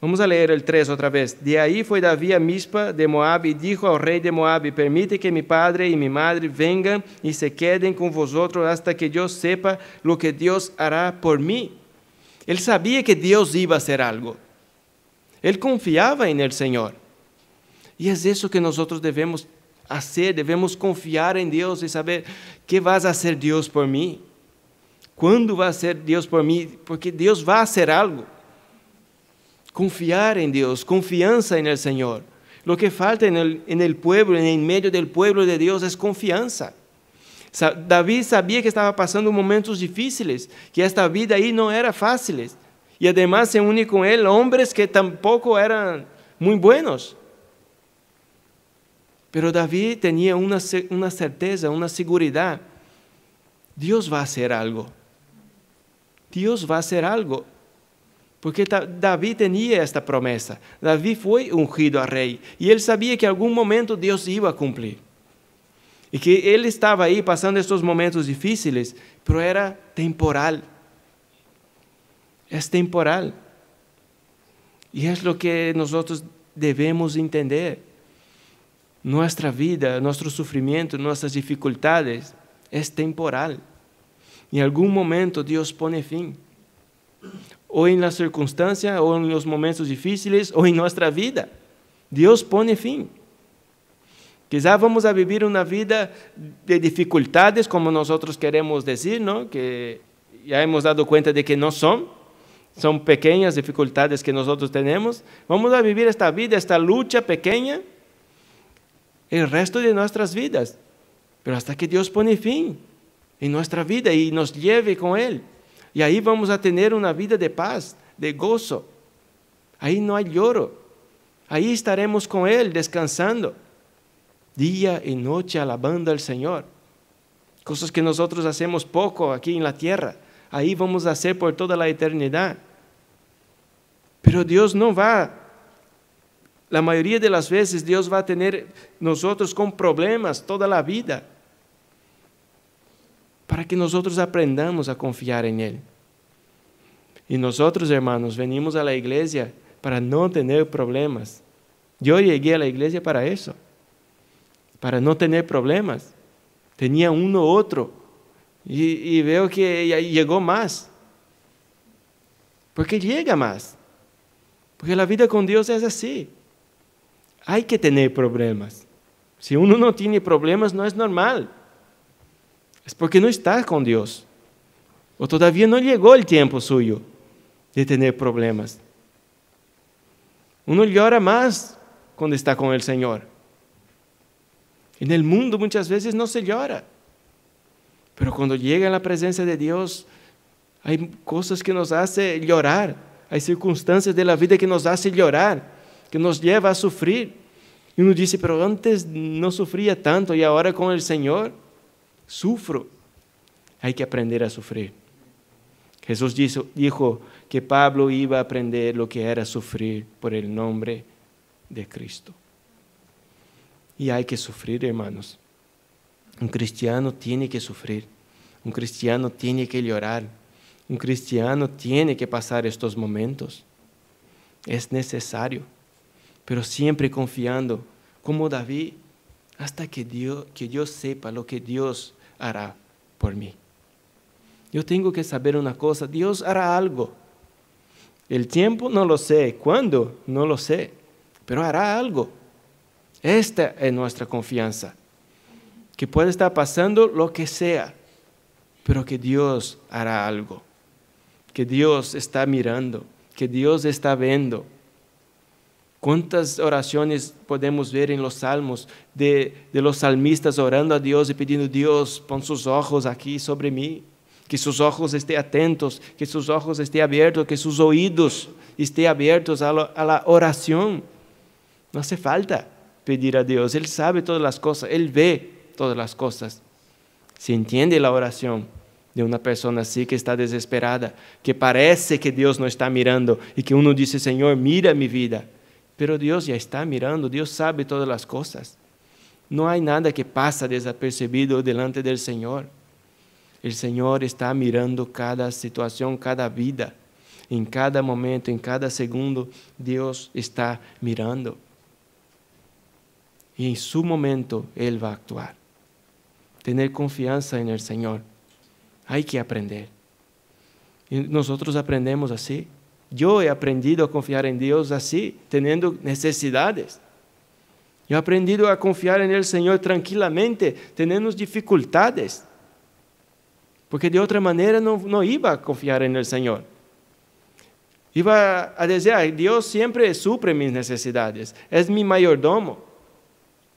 Vamos a leer el 3 otra vez. De ahí fue David a Mizpa de Moab y dijo al rey de Moab, permite que mi padre y mi madre vengan y se queden con vosotros hasta que yo sepa lo que Dios hará por mí. Él sabía que Dios iba a hacer algo. Él confiaba en el Señor. Y es eso que nosotros debemos hacer, debemos confiar en Dios y saber qué vas a hacer Dios por mí. ¿Cuándo va a hacer Dios por mí? Porque Dios va a hacer algo. Confiar en Dios, confianza en el Señor. Lo que falta en el pueblo, en medio del pueblo de Dios es confianza. David sabía que estaba pasando momentos difíciles, que esta vida ahí no era fácil. Y además se une con él hombres que tampoco eran muy buenos. Pero David tenía una certeza, una seguridad. Dios va a hacer algo. Dios va a hacer algo. Porque David tenía esta promesa. David fue ungido a rey. Y él sabía que en algún momento Dios iba a cumplir. Y que él estaba ahí pasando estos momentos difíciles, pero era temporal. Es temporal. Y es lo que nosotros debemos entender. Nuestra vida, nuestro sufrimiento, nuestras dificultades es temporal. En algún momento Dios pone fin. O en la circunstancia, o en los momentos difíciles, o en nuestra vida. Dios pone fin. Quizá vamos a vivir una vida de dificultades, como nosotros queremos decir, ¿no? Que ya hemos dado cuenta de que no son pequeñas dificultades que nosotros tenemos. Vamos a vivir esta vida, esta lucha pequeña, el resto de nuestras vidas. Pero hasta que Dios pone fin en nuestra vida y nos lleve con Él. Y ahí vamos a tener una vida de paz, de gozo. Ahí no hay lloro. Ahí estaremos con Él descansando. Día y noche alabando al Señor. Cosas que nosotros hacemos poco aquí en la tierra. Ahí vamos a hacer por toda la eternidad. Pero Dios no va. La mayoría de las veces Dios va a tener nosotros con problemas toda la vida. Para que nosotros aprendamos a confiar en Él. Y nosotros, hermanos, venimos a la iglesia para no tener problemas. Yo llegué a la iglesia para eso, para no tener problemas. Tenía uno u otro y veo que ya llegó más. Porque llega más. Porque la vida con Dios es así. Hay que tener problemas. Si uno no tiene problemas, no es normal. Es porque no está con Dios. O todavía no llegó el tiempo suyo de tener problemas. Uno llora más cuando está con el Señor. En el mundo muchas veces no se llora. Pero cuando llega a la presencia de Dios, hay cosas que nos hacen llorar. Hay circunstancias de la vida que nos hacen llorar, que nos lleva a sufrir. Y uno dice, pero antes no sufría tanto y ahora con el Señor sufro. Hay que aprender a sufrir. Jesús dijo que Pablo iba a aprender lo que era sufrir por el nombre de Cristo. Y hay que sufrir, hermanos. Un cristiano tiene que sufrir. Un cristiano tiene que llorar. Un cristiano tiene que pasar estos momentos. Es necesario. Pero siempre confiando, como David, hasta que yo sepa lo que Dios hará por mí. Yo tengo que saber una cosa, Dios hará algo. El tiempo no lo sé, ¿cuándo? No lo sé, pero hará algo. Esta es nuestra confianza. Que puede estar pasando lo que sea, pero que Dios hará algo. Que Dios está mirando, que Dios está viendo. ¿Cuántas oraciones podemos ver en los salmos de los salmistas orando a Dios y pidiendo, Dios, pon sus ojos aquí sobre mí, que sus ojos estén atentos, que sus ojos estén abiertos, que sus oídos estén abiertos a la oración? No hace falta pedir a Dios, Él sabe todas las cosas, Él ve todas las cosas. Se entiende la oración de una persona así que está desesperada, que parece que Dios no está mirando y que uno dice, Señor, mira mi vida. Pero Dios ya está mirando, Dios sabe todas las cosas. No hay nada que pasa desapercibido delante del Señor. El Señor está mirando cada situación, cada vida. En cada momento, en cada segundo, Dios está mirando. Y en su momento Él va a actuar. Tener confianza en el Señor. Hay que aprender. Y nosotros aprendemos así. Yo he aprendido a confiar en Dios así, teniendo necesidades. Yo he aprendido a confiar en el Señor tranquilamente, teniendo dificultades. Porque de otra manera no iba a confiar en el Señor. Iba a decir, Dios siempre suple mis necesidades, es mi mayordomo.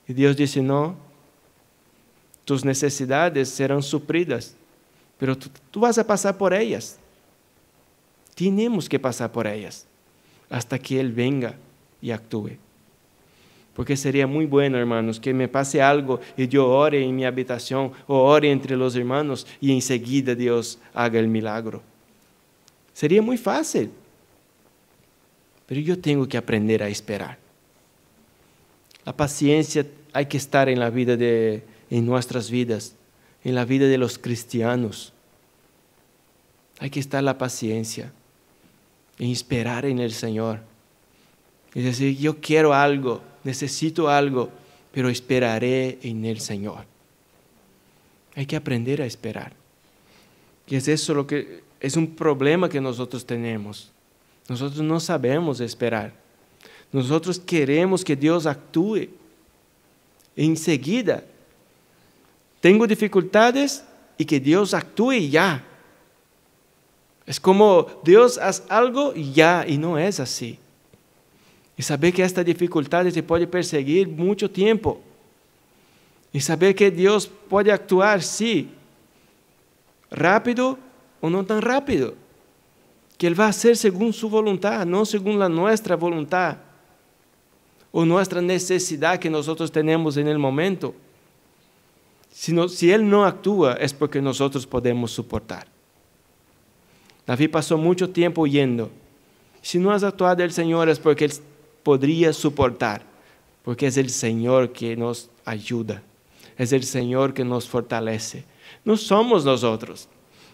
Y Dios dice, no, tus necesidades serán suplidas, pero tú vas a pasar por ellas. Tenemos que pasar por ellas hasta que Él venga y actúe. Porque sería muy bueno, hermanos, que me pase algo y yo ore en mi habitación o ore entre los hermanos y enseguida Dios haga el milagro. Sería muy fácil. Pero yo tengo que aprender a esperar. La paciencia hay que estar en la vida en nuestras vidas, en la vida de los cristianos. Hay que estar la paciencia. En esperar en el Señor. Es decir, yo quiero algo, necesito algo, pero esperaré en el Señor. Hay que aprender a esperar. Y es eso lo que es un problema que nosotros tenemos. Nosotros no sabemos esperar. Nosotros queremos que Dios actúe enseguida. Tengo dificultades y que Dios actúe ya. Es como Dios hace algo y ya, y no es así. Y saber que esta dificultad te puede perseguir mucho tiempo. Y saber que Dios puede actuar, sí, rápido o no tan rápido. Que Él va a hacer según su voluntad, no según la nuestra voluntad. O nuestra necesidad que nosotros tenemos en el momento. Si Él no actúa es porque nosotros podemos soportar. David pasó mucho tiempo huyendo. Si no has actuado el Señor es porque Él podría soportar, porque es el Señor que nos ayuda, es el Señor que nos fortalece. No somos nosotros.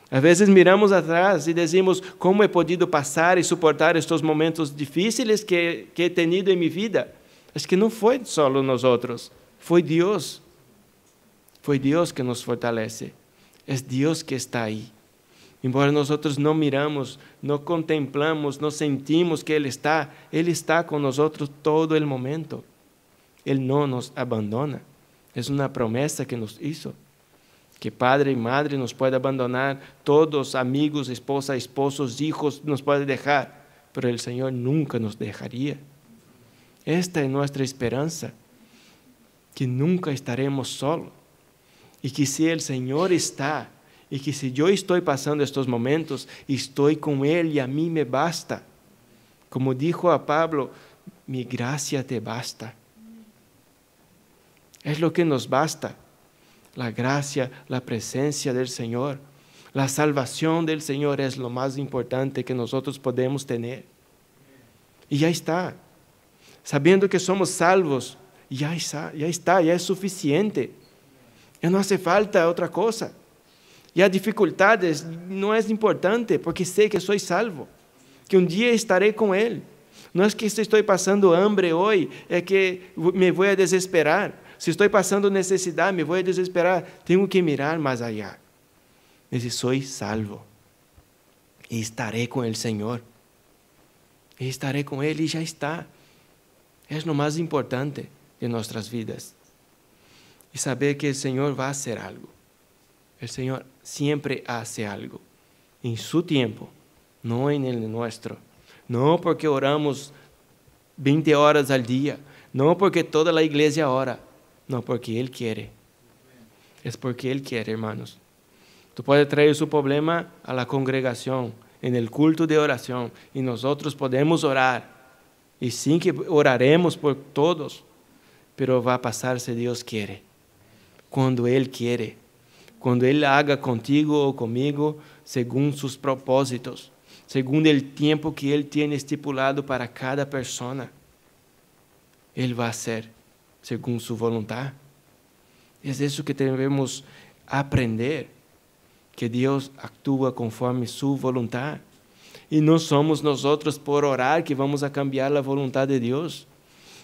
A veces miramos atrás y decimos, ¿cómo he podido pasar y soportar estos momentos difíciles que he tenido en mi vida? Es que no fue solo nosotros, fue Dios. Fue Dios que nos fortalece. Es Dios que está ahí. Embora nosotros no miramos, no contemplamos, no sentimos que Él está con nosotros todo el momento. Él no nos abandona. Es una promesa que nos hizo. Que padre y madre nos puede abandonar, todos, amigos, esposa, esposos, hijos nos puede dejar, pero el Señor nunca nos dejaría. Esta es nuestra esperanza, que nunca estaremos solos. Y que si el Señor está, y que si yo estoy pasando estos momentos, estoy con Él y a mí me basta. Como dijo a Pablo, mi gracia te basta. Es lo que nos basta. La gracia, la presencia del Señor. La salvación del Señor es lo más importante que nosotros podemos tener. Y ya está. Sabiendo que somos salvos, ya es suficiente. Ya no hace falta otra cosa. Ya dificultades no es importante, porque sé que soy salvo, que un día estaré con Él. No es que si estoy pasando hambre hoy, es que me voy a desesperar. Si estoy pasando necesidad, me voy a desesperar. Tengo que mirar más allá. Dice, soy salvo. Y estaré con el Señor. Y estaré con Él y ya está. Es lo más importante de nuestras vidas. Y saber que el Señor va a hacer algo. El Señor siempre hace algo. En su tiempo, no en el nuestro. No porque oramos 20 horas al día. No porque toda la iglesia ora. No, porque Él quiere. Es porque Él quiere, hermanos. Tú puedes traer su problema a la congregación, en el culto de oración, y nosotros podemos orar. Y sí que oraremos por todos, pero va a pasar si Dios quiere. Cuando Él quiere. Cuando Él haga contigo o conmigo según sus propósitos, según el tiempo que Él tiene estipulado para cada persona. Él va a hacer según su voluntad. Es eso que debemos aprender, que Dios actúa conforme su voluntad. Y no somos nosotros por orar que vamos a cambiar la voluntad de Dios.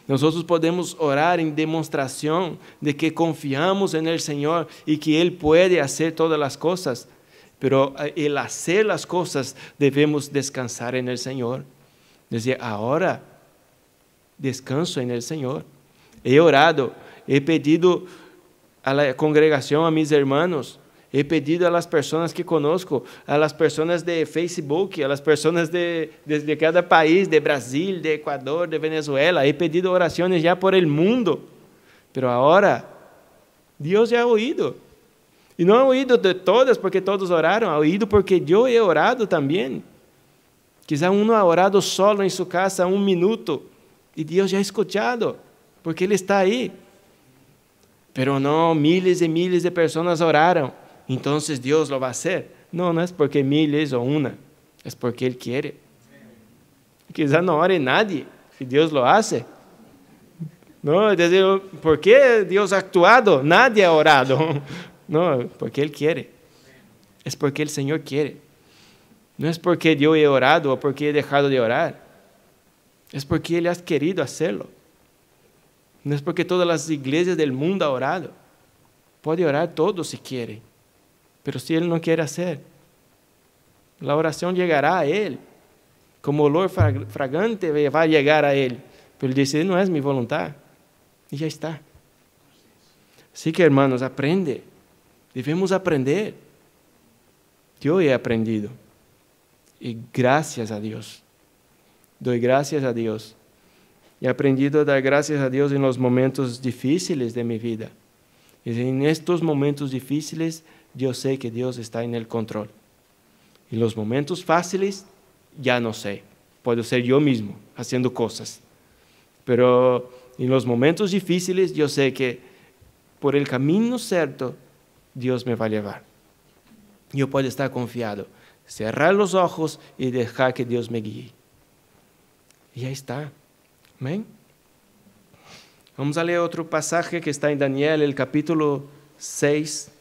Nosotros podemos orar en demostración de que confiamos en el Señor y que Él puede hacer todas las cosas. Pero el hacer las cosas debemos descansar en el Señor. Decir, ahora descanso en el Señor. He orado, he pedido a la congregación, a mis hermanos, he pedido a las personas que conozco, a las personas de Facebook, a las personas de cada país, de Brasil, de Ecuador, de Venezuela. He pedido oraciones ya por el mundo. Pero ahora, Dios ya ha oído. Y no ha oído de todas porque todos oraron, ha oído porque yo he orado también. Quizá uno ha orado solo en su casa 1 minuto y Dios ya ha escuchado, porque Él está ahí. Pero no, miles y miles de personas oraron. Entonces Dios lo va a hacer. No, no es porque miles o una, es porque Él quiere. Quizá no ore nadie y Dios lo hace. No, es decir, ¿por qué Dios ha actuado? Nadie ha orado. No, porque Él quiere. Es porque el Señor quiere. No es porque yo he orado o porque he dejado de orar. Es porque Él ha querido hacerlo. No es porque todas las iglesias del mundo han orado. Puede orar todo si quiere. Pero si Él no quiere hacer, la oración llegará a Él. Como olor fragante va a llegar a Él. Pero Él dice, no es mi voluntad. Y ya está. Así que, hermanos, aprende. Debemos aprender. Yo he aprendido. Y gracias a Dios. Doy gracias a Dios. He aprendido a dar gracias a Dios en los momentos difíciles de mi vida. Y en estos momentos difíciles, yo sé que Dios está en el control. En los momentos fáciles, ya no sé. Puedo ser yo mismo haciendo cosas. Pero en los momentos difíciles, yo sé que por el camino cierto, Dios me va a llevar. Yo puedo estar confiado. Cerrar los ojos y dejar que Dios me guíe. Y ahí está. Amén. Vamos a leer otro pasaje que está en Daniel, el capítulo 6.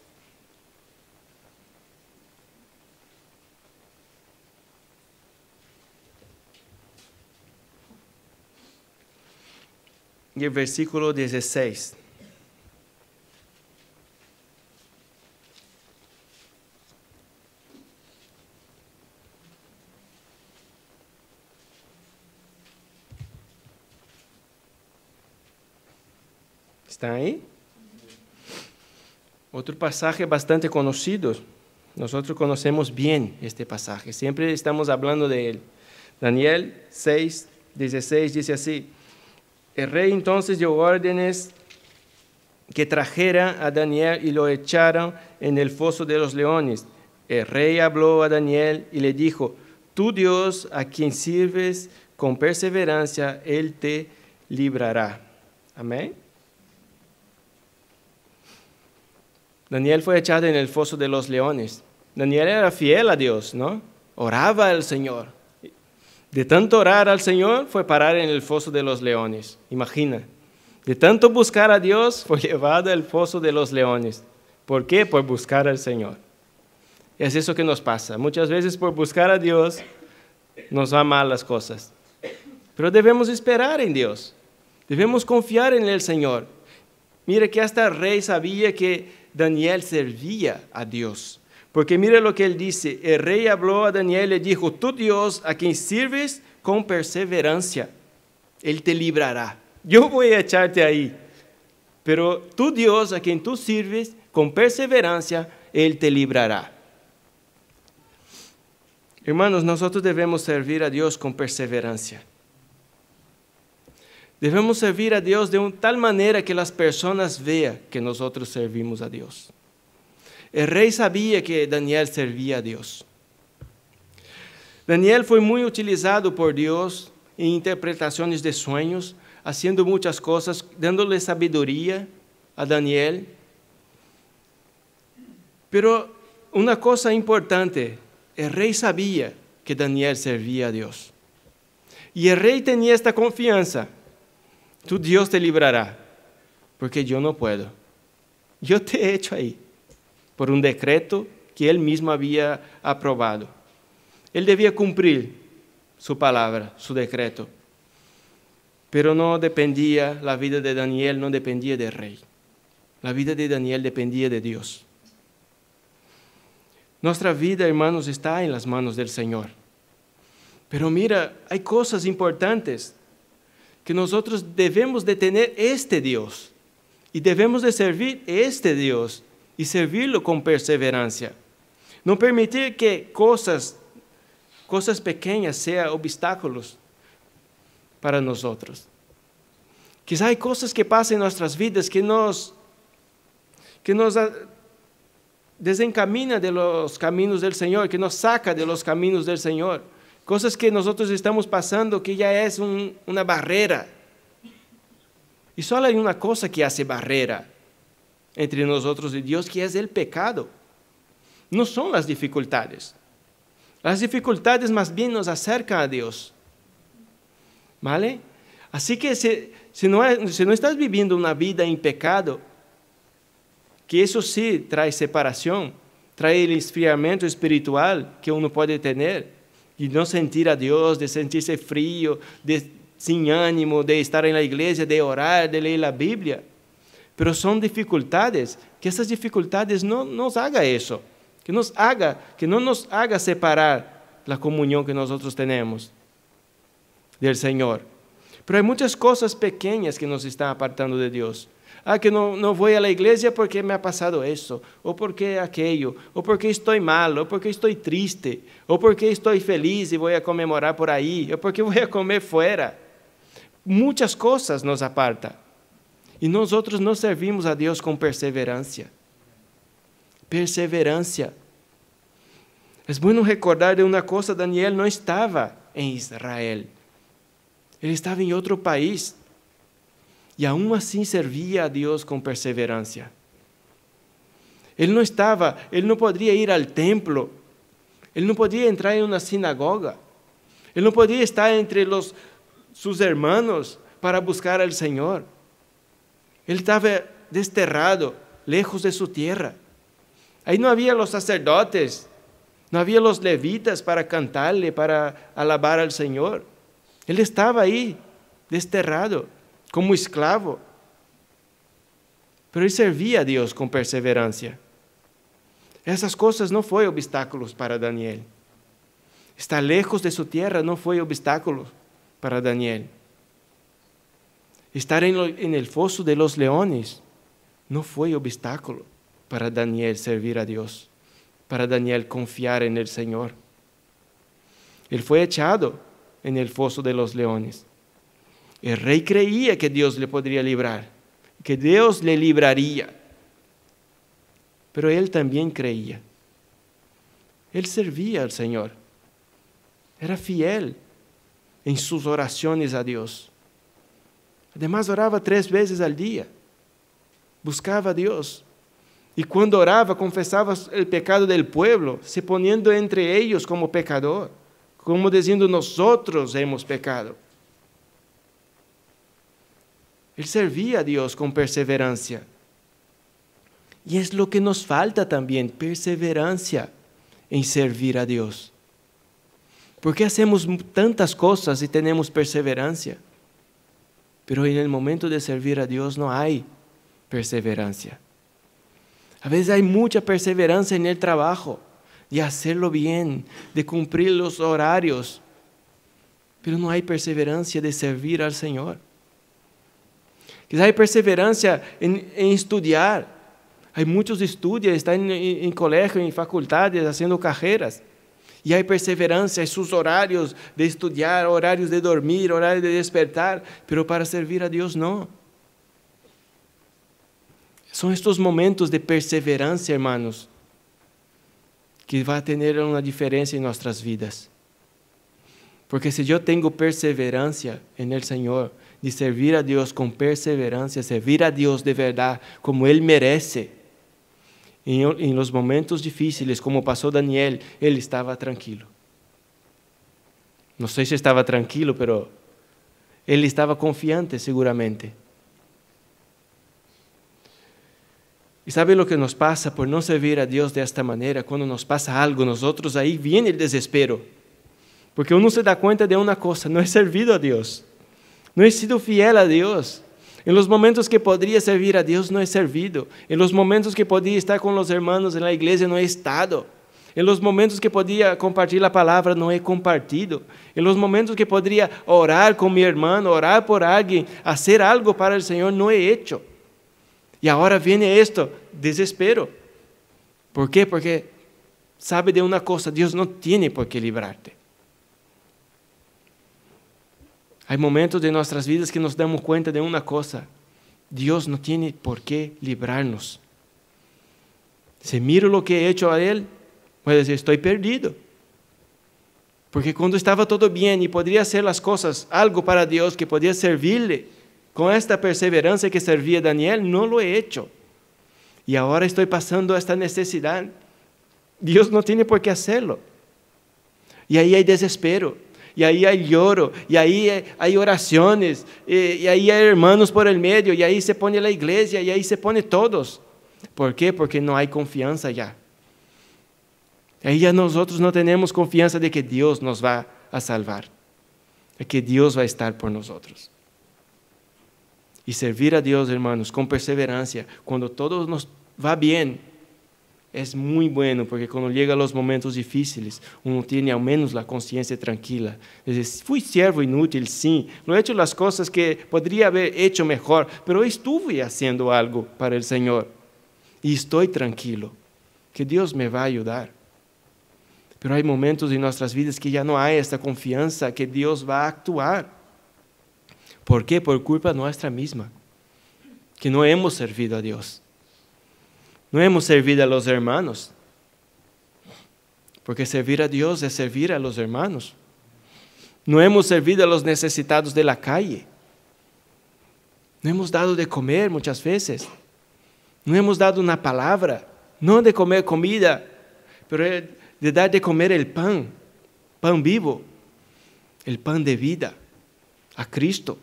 Y el versículo 16. ¿Está ahí? Otro pasaje bastante conocido. Nosotros conocemos bien este pasaje. Siempre estamos hablando de él. Daniel 6:16 dice así: el rey entonces dio órdenes que trajera a Daniel y lo echaron en el foso de los leones. El rey habló a Daniel y le dijo: tu Dios, a quien sirves con perseverancia, Él te librará. Amén. Daniel fue echado en el foso de los leones. Daniel era fiel a Dios, ¿no? Oraba al Señor. De tanto orar al Señor, fue parar en el foso de los leones. Imagina. De tanto buscar a Dios, fue llevado al foso de los leones. ¿Por qué? Por buscar al Señor. Es eso que nos pasa. Muchas veces por buscar a Dios, nos van mal las cosas. Pero debemos esperar en Dios. Debemos confiar en el Señor. Mire que hasta el rey sabía que Daniel servía a Dios. Porque mire lo que él dice. El rey habló a Daniel y le dijo: tu Dios, a quien sirves con perseverancia, Él te librará. Yo voy a echarte ahí. Pero tu Dios, a quien tú sirves con perseverancia, Él te librará. Hermanos, nosotros debemos servir a Dios con perseverancia. Debemos servir a Dios de tal manera que las personas vean que nosotros servimos a Dios. El rey sabía que Daniel servía a Dios. Daniel fue muy utilizado por Dios en interpretaciones de sueños, haciendo muchas cosas, dándole sabiduría a Daniel. Pero una cosa importante, el rey sabía que Daniel servía a Dios. Y el rey tenía esta confianza: tu Dios te librará, porque yo no puedo. Yo te he hecho ahí, por un decreto que él mismo había aprobado. Él debía cumplir su palabra, su decreto. Pero no dependía, la vida de Daniel no dependía del rey. La vida de Daniel dependía de Dios. Nuestra vida, hermanos, está en las manos del Señor. Pero mira, hay cosas importantes que nosotros debemos de tener este Dios. Y debemos de servir este Dios y servirlo con perseverancia. No permitir que cosas pequeñas sean obstáculos para nosotros. Quizá hay cosas que pasan en nuestras vidas que nos desencamina de los caminos del Señor, que nos saca de los caminos del Señor. Cosas que nosotros estamos pasando que ya es una barrera. Y solo hay una cosa que hace barrera entre nosotros y Dios, que es el pecado. No son las dificultades. Las dificultades más bien nos acercan a Dios. ¿Vale? Así que si no estás viviendo una vida en pecado, que eso sí trae separación, trae el esfriamiento espiritual que uno puede tener, y no sentir a Dios, de sentirse frío, sin ánimo, de estar en la iglesia, de orar, de leer la Biblia. Pero son dificultades, que esas dificultades no nos hagan eso, que no nos haga separar la comunión que nosotros tenemos del Señor. Pero hay muchas cosas pequeñas que nos están apartando de Dios. Que no voy a la iglesia porque me ha pasado eso, o porque aquello, o porque estoy mal, o porque estoy triste, o porque estoy feliz y voy a conmemorar por ahí, o porque voy a comer fuera. Muchas cosas nos apartan. Y nosotros no servimos a Dios con perseverancia. Perseverancia. Es bueno recordar de una cosa: Daniel no estaba en Israel. Él estaba en otro país. Y aún así servía a Dios con perseverancia. Él no podría ir al templo. Él no podía entrar en una sinagoga. Él no podía estar entre sus hermanos para buscar al Señor. Él estaba desterrado, lejos de su tierra. Ahí no había los sacerdotes, no había los levitas para cantarle, para alabar al Señor. Él estaba ahí, desterrado, como esclavo. Pero él servía a Dios con perseverancia. Esas cosas no fueron obstáculos para Daniel. Estar lejos de su tierra no fue obstáculo para Daniel. Estar en el foso de los leones no fue obstáculo para Daniel servir a Dios, para Daniel confiar en el Señor. Él fue echado en el foso de los leones. El rey creía que Dios le podría librar, que Dios le libraría. Pero él también creía. Él servía al Señor. Era fiel en sus oraciones a Dios. Además, oraba 3 veces al día. Buscaba a Dios. Y cuando oraba, confesaba el pecado del pueblo, se poniendo entre ellos como pecador, como diciendo, nosotros hemos pecado. Él servía a Dios con perseverancia. Y es lo que nos falta también, perseverancia en servir a Dios. ¿Por qué hacemos tantas cosas y tenemos perseverancia? Pero en el momento de servir a Dios no hay perseverancia. A veces hay mucha perseverancia en el trabajo, de hacerlo bien, de cumplir los horarios, pero no hay perseverancia de servir al Señor. Quizás hay perseverancia en estudiar. Hay muchos estudios, están en colegio, en facultades, haciendo carreras. Y hay perseverancia en sus horarios de estudiar, horarios de dormir, horarios de despertar, pero para servir a Dios no. Son estos momentos de perseverancia, hermanos, que va a tener una diferencia en nuestras vidas. Porque si yo tengo perseverancia en el Señor, de servir a Dios con perseverancia, servir a Dios de verdad, como Él merece, en los momentos difíciles, como pasó Daniel, él estaba tranquilo. No sé si estaba tranquilo, pero él estaba confiante seguramente. ¿Y sabe lo que nos pasa por no servir a Dios de esta manera? Cuando nos pasa algo, nosotros ahí viene el desespero. Porque uno se da cuenta de una cosa, no he servido a Dios, no he sido fiel a Dios. En los momentos que podría servir a Dios no he servido. En los momentos que podía estar con los hermanos en la iglesia no he estado. En los momentos que podía compartir la palabra no he compartido. En los momentos que podría orar con mi hermano, orar por alguien, hacer algo para el Señor, no he hecho. Y ahora viene esto, desespero. ¿Por qué? Porque sabe de una cosa, Dios no tiene por qué librarte. Hay momentos de nuestras vidas que nos damos cuenta de una cosa. Dios no tiene por qué librarnos. Si miro lo que he hecho a Él, voy a decir, estoy perdido. Porque cuando estaba todo bien y podría hacer las cosas, algo para Dios que podía servirle, con esta perseverancia que servía Daniel, no lo he hecho. Y ahora estoy pasando esta necesidad. Dios no tiene por qué hacerlo. Y ahí hay desespero. Y ahí hay lloro, y ahí hay oraciones, y ahí hay hermanos por el medio, y ahí se pone la iglesia, y ahí se pone todos. ¿Por qué? Porque no hay confianza ya. Ahí ya nosotros no tenemos confianza de que Dios nos va a salvar, de que Dios va a estar por nosotros. Y servir a Dios, hermanos, con perseverancia, cuando todo nos va bien, es muy bueno, porque cuando llegan los momentos difíciles, uno tiene al menos la conciencia tranquila. Dice, fui siervo inútil, sí, no he hecho las cosas que podría haber hecho mejor, pero estuve haciendo algo para el Señor. Y estoy tranquilo, que Dios me va a ayudar. Pero hay momentos en nuestras vidas que ya no hay esta confianza que Dios va a actuar. ¿Por qué? Por culpa nuestra misma, que no hemos servido a Dios. No hemos servido a los hermanos, porque servir a Dios es servir a los hermanos. No hemos servido a los necesitados de la calle. No hemos dado de comer muchas veces. No hemos dado una palabra, no de comer comida, pero de dar de comer el pan vivo, el pan de vida, a Cristo.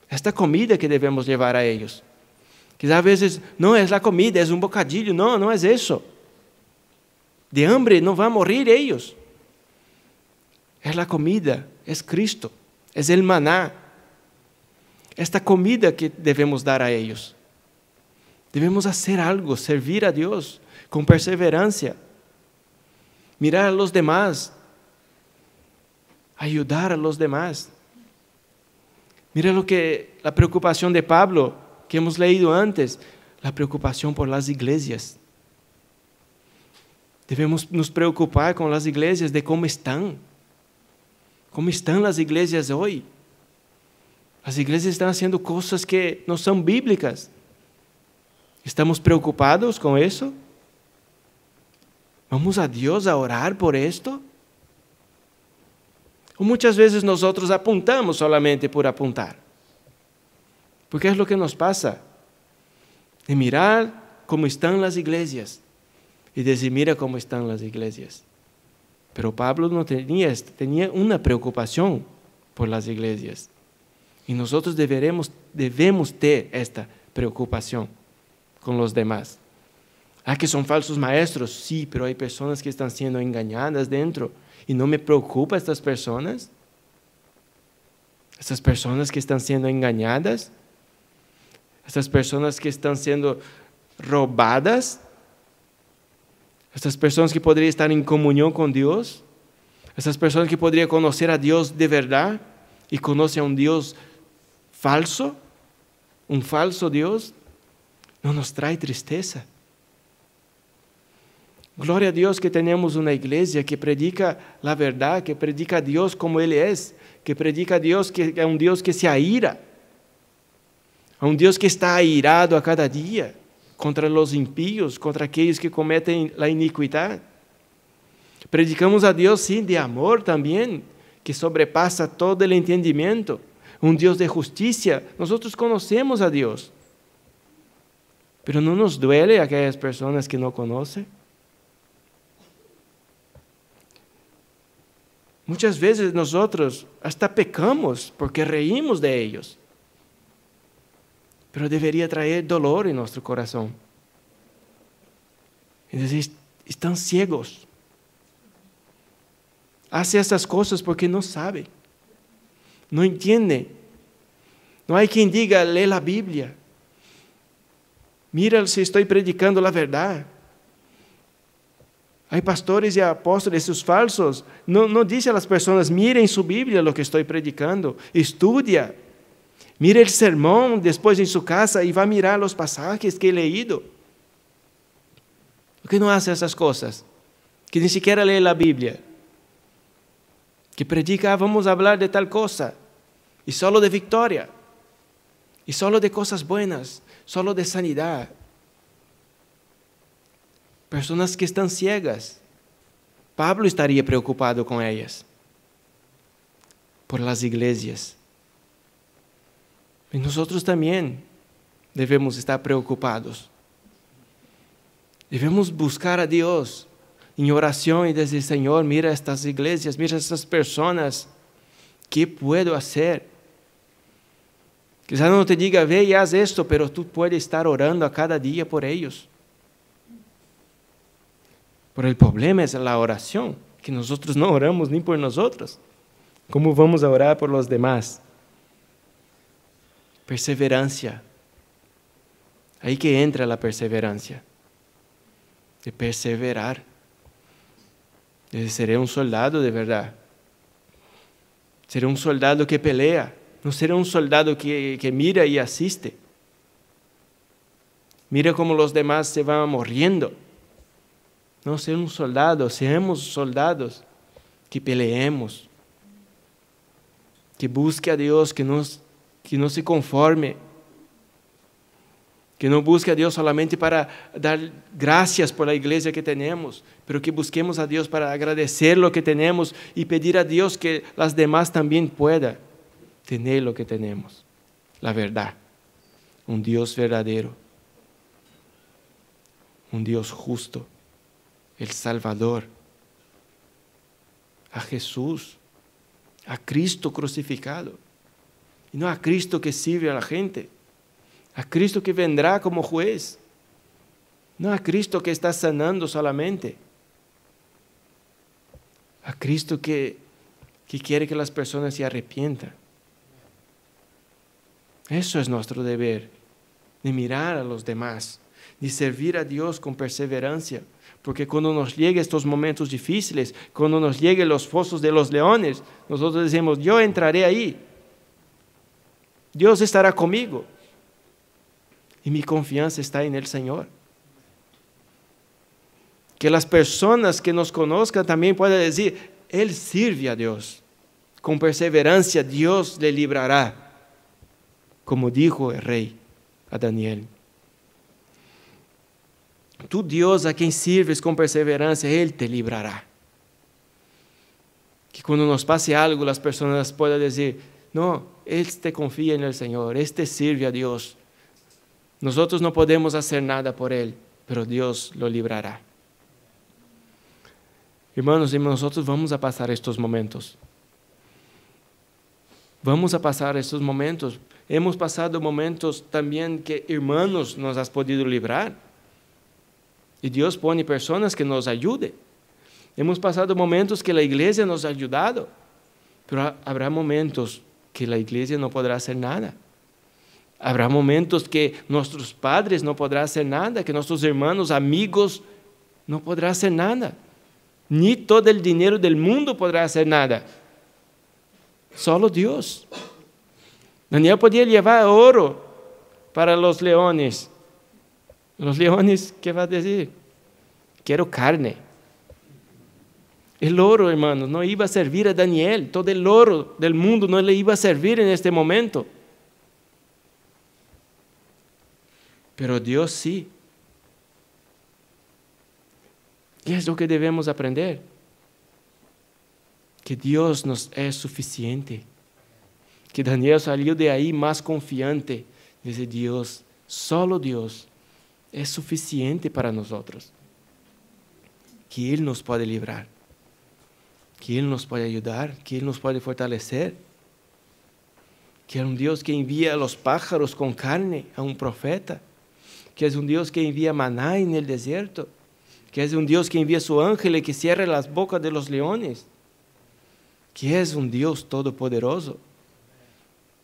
Esta comida que debemos llevar a ellos. Quizás a veces, no es la comida, es un bocadillo. No, no es eso. De hambre no van a morir ellos. Es la comida, es Cristo, es el maná. Esta comida que debemos dar a ellos. Debemos hacer algo, servir a Dios con perseverancia. Mirar a los demás. Ayudar a los demás. Mira la preocupación de Pablo que hemos leído antes, la preocupación por las iglesias. Debemos nos preocupar con las iglesias de cómo están. ¿Cómo están las iglesias hoy? Las iglesias están haciendo cosas que no son bíblicas. ¿Estamos preocupados con eso? ¿Vamos a Dios a orar por esto? O muchas veces nosotros apuntamos solamente por apuntar. Porque es lo que nos pasa. De mirar cómo están las iglesias y decir, mira cómo están las iglesias. Pero Pablo no tenía una preocupación por las iglesias. Y nosotros debemos ter esta preocupación con los demás. Que son falsos maestros, sí, pero hay personas que están siendo engañadas dentro. Y no me preocupa estas personas. Estas personas que están siendo engañadas. Estas personas que están siendo robadas. Estas personas que podrían estar en comunión con Dios. Estas personas que podrían conocer a Dios de verdad y conocen a un Dios falso, un falso Dios, no nos trae tristeza. Gloria a Dios que tenemos una iglesia que predica la verdad, que predica a Dios como Él es, que predica a Dios que es un Dios que se aira, a un Dios que está airado a cada día contra los impíos, contra aquellos que cometen la iniquidad. Predicamos a Dios, sí, de amor también, que sobrepasa todo el entendimiento, un Dios de justicia. Nosotros conocemos a Dios, pero ¿no nos duele a aquellas personas que no conocen? Muchas veces nosotros hasta pecamos porque reímos de ellos. Pero debería traer dolor en nuestro corazón. Es decir, están ciegos. Hace estas cosas porque no sabe. No entiende. No hay quien diga, lee la Biblia. Mira si estoy predicando la verdad. Hay pastores y apóstoles, esos falsos, no dicen a las personas, miren su Biblia lo que estoy predicando, estudia, mire el sermón después en su casa y va a mirar los pasajes que he leído. ¿Por qué no hace esas cosas? Que ni siquiera lee la Biblia, que predica, vamos a hablar de tal cosa, y solo de victoria, y solo de cosas buenas, solo de sanidad. Personas que están ciegas. Pablo estaría preocupado con ellas. Por las iglesias. Y nosotros también debemos estar preocupados. Debemos buscar a Dios en oración y decir, Señor, mira estas iglesias, mira estas personas. ¿Qué puedo hacer? Quizás no te diga, ve y haz esto, pero tú puedes estar orando a cada día por ellos. Pero el problema es la oración, que nosotros no oramos ni por nosotros. ¿Cómo vamos a orar por los demás? Perseverancia. Ahí que entra la perseverancia. De perseverar. De ser un soldado de verdad. Ser un soldado que pelea. No ser un soldado que mira y asiste. Mira cómo los demás se van muriendo. No ser un soldado, seamos soldados que peleemos, que busque a Dios, que no se conforme, que no busque a Dios solamente para dar gracias por la iglesia que tenemos, pero que busquemos a Dios para agradecer lo que tenemos y pedir a Dios que las demás también puedan tener lo que tenemos, la verdad, un Dios verdadero, un Dios justo. El Salvador, a Jesús, a Cristo crucificado, y no a Cristo que sirve a la gente, a Cristo que vendrá como juez, no a Cristo que está sanando solamente, a Cristo que quiere que las personas se arrepientan. Eso es nuestro deber, de mirar a los demás, de servir a Dios con perseverancia. Porque cuando nos lleguen estos momentos difíciles, cuando nos lleguen los fosos de los leones, nosotros decimos, yo entraré ahí. Dios estará conmigo. Y mi confianza está en el Señor. Que las personas que nos conozcan también puedan decir, Él sirve a Dios. Con perseverancia Dios le librará, como dijo el rey a Daniel. Tu Dios a quien sirves con perseverancia, Él te librará. Que cuando nos pase algo, las personas puedan decir, no, este confía en el Señor, este sirve a Dios. Nosotros no podemos hacer nada por Él, pero Dios lo librará. Hermanos, y nosotros vamos a pasar estos momentos. Vamos a pasar estos momentos. Hemos pasado momentos también que hermanos nos han podido librar. Y Dios pone personas que nos ayuden. Hemos pasado momentos que la iglesia nos ha ayudado. Pero habrá momentos que la iglesia no podrá hacer nada. Habrá momentos que nuestros padres no podrán hacer nada, que nuestros hermanos, amigos no podrán hacer nada. Ni todo el dinero del mundo podrá hacer nada. Solo Dios. Daniel podía llevar oro para los leones. Los leones, ¿qué va a decir? Quiero carne. El oro, hermanos, no iba a servir a Daniel. Todo el oro del mundo no le iba a servir en este momento. Pero Dios sí. ¿Qué es lo que debemos aprender? Que Dios nos es suficiente. Que Daniel salió de ahí más confiante. Dice Dios, solo Dios es suficiente para nosotros. Que Él nos puede librar. Que Él nos puede ayudar. Que Él nos puede fortalecer. Que es un Dios que envía a los pájaros con carne a un profeta. Que es un Dios que envía maná en el desierto. Que es un Dios que envía su ángel y que cierra las bocas de los leones. Que es un Dios todopoderoso.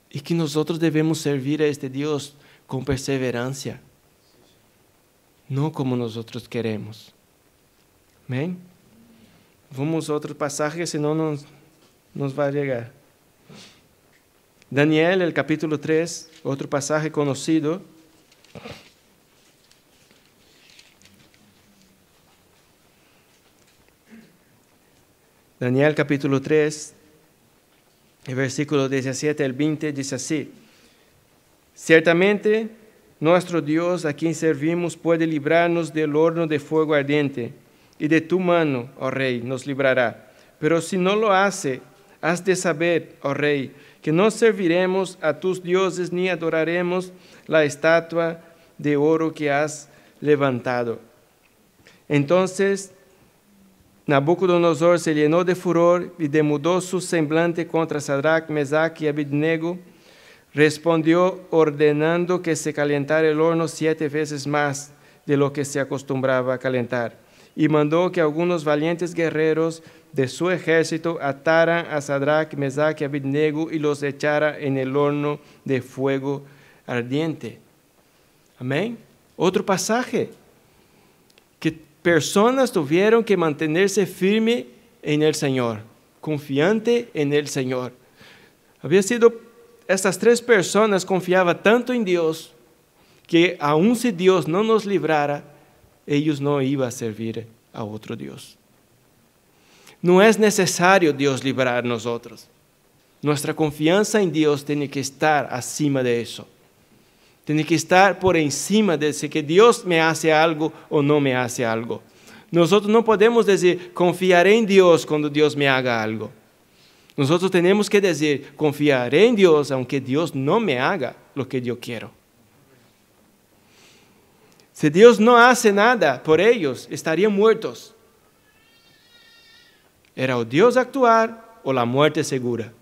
Y que nosotros debemos servir a este Dios con perseverancia. No como nosotros queremos. Amén. Vamos a otro pasaje, senão nos va a llegar. Daniel, el capítulo 3, otro pasaje conocido. Daniel capítulo 3, el versículo 17 al 20 dice así: Ciertamente nuestro Dios a quien servimos puede librarnos del horno de fuego ardiente, y de tu mano, oh rey, nos librará. Pero si no lo hace, has de saber, oh rey, que no serviremos a tus dioses ni adoraremos la estatua de oro que has levantado. Entonces Nabucodonosor se llenó de furor y demudó su semblante contra Sadrach, Mesach y Abednego. Respondió ordenando que se calentara el horno 7 veces más de lo que se acostumbraba a calentar. Y mandó que algunos valientes guerreros de su ejército ataran a Sadrach, Mesach y Abednego y los echara en el horno de fuego ardiente. Amén. Otro pasaje. Que personas tuvieron que mantenerse firme en el Señor, confiante en el Señor. Estas 3 personas confiaban tanto en Dios que aun si Dios no nos librara, ellos no iban a servir a otro Dios. No es necesario Dios librar a nosotros. Nuestra confianza en Dios tiene que estar acima de eso. Tiene que estar por encima de si que Dios me hace algo o no me hace algo. Nosotros no podemos decir, confiaré en Dios cuando Dios me haga algo. Nosotros tenemos que decir, confiaré en Dios aunque Dios no me haga lo que yo quiero. Si Dios no hace nada por ellos, estarían muertos. Era o Dios actuar o la muerte segura.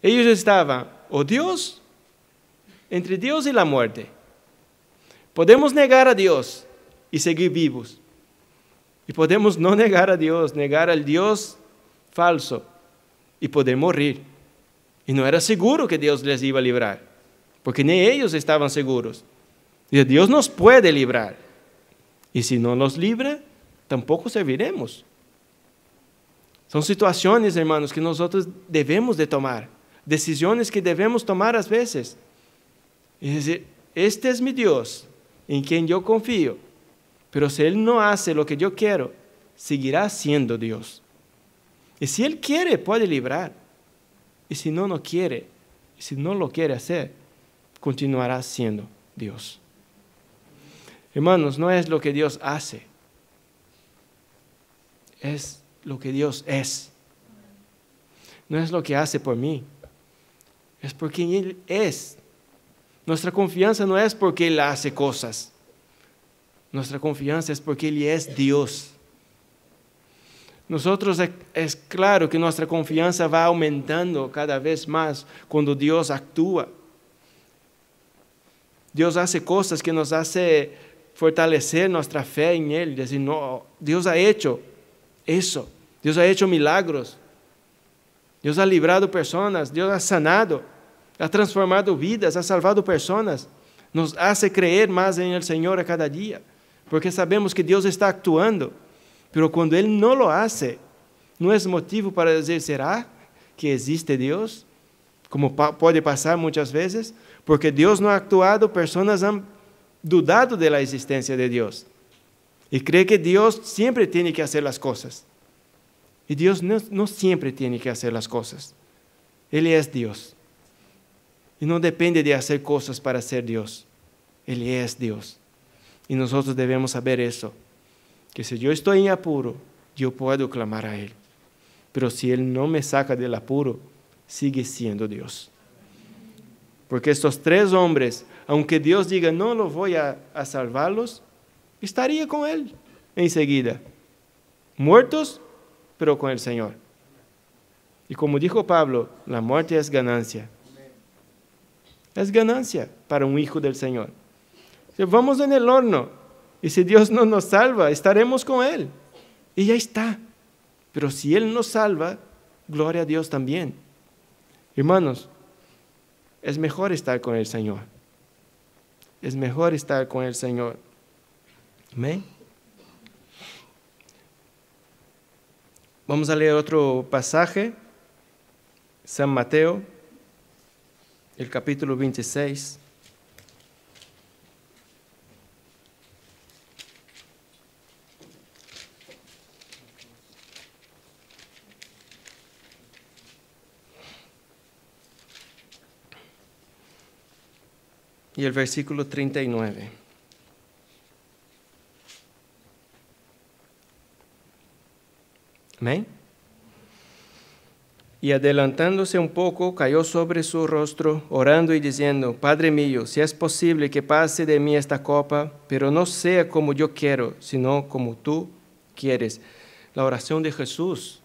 Ellos estaban, o Dios, entre Dios y la muerte. Podemos negar a Dios y seguir vivos. Y podemos no negar a Dios, negar al Dios falso y poder morir. Y no era seguro que Dios les iba a librar, porque ni ellos estaban seguros. Y Dios nos puede librar. Y si no nos libra, tampoco serviremos. Son situaciones, hermanos, que nosotros debemos de tomar. decisiones que debemos tomar a veces. Es decir, este es mi Dios, en quien yo confío, pero si Él no hace lo que yo quiero, seguirá siendo Dios. Y si Él quiere, puede librar. Y si no, no quiere. Y si no lo quiere hacer, continuará siendo Dios. Hermanos, no es lo que Dios hace, es lo que Dios es. No es lo que hace por mí, es por quien Él es. Nuestra confianza no es porque Él hace cosas. Nuestra confianza es porque Él es Dios. Nosotros es claro que nuestra confianza va aumentando cada vez más cuando Dios actúa. Dios hace cosas que nos hace fortalecer nuestra fe en Él. Decir, no, Dios ha hecho eso. Dios ha hecho milagros. Dios ha librado personas. Dios ha sanado. Ha transformado vidas. Ha salvado personas. Nos hace creer más en el Señor a cada día. Porque sabemos que Dios está actuando. Pero cuando Él no lo hace, no es motivo para decir, ¿será que existe Dios? Como puede pasar muchas veces. Porque Dios no ha actuado, personas han dudado de la existencia de Dios. Y creen que Dios siempre tiene que hacer las cosas. Y Dios no siempre tiene que hacer las cosas. Él es Dios. Y no depende de hacer cosas para ser Dios. Él es Dios. Y nosotros debemos saber eso. Que si yo estoy en apuro, yo puedo clamar a Él. Pero si Él no me saca del apuro, sigue siendo Dios. Porque estos 3 hombres, aunque Dios diga, no los voy a salvarlos, estaría con Él enseguida. Muertos, pero con el Señor. Y como dijo Pablo, la muerte es ganancia. Es ganancia para un hijo del Señor. Si vamos en el horno, y si Dios no nos salva, estaremos con Él. Y ya está. Pero si Él nos salva, gloria a Dios también. Hermanos, es mejor estar con el Señor. Es mejor estar con el Señor. Amén. Vamos a leer otro pasaje. San Mateo, el capítulo 26. Y el versículo 39. Amén. Y adelantándose un poco, cayó sobre su rostro, orando y diciendo, Padre mío, si es posible que pase de mí esta copa, pero no sea como yo quiero, sino como tú quieres. La oración de Jesús,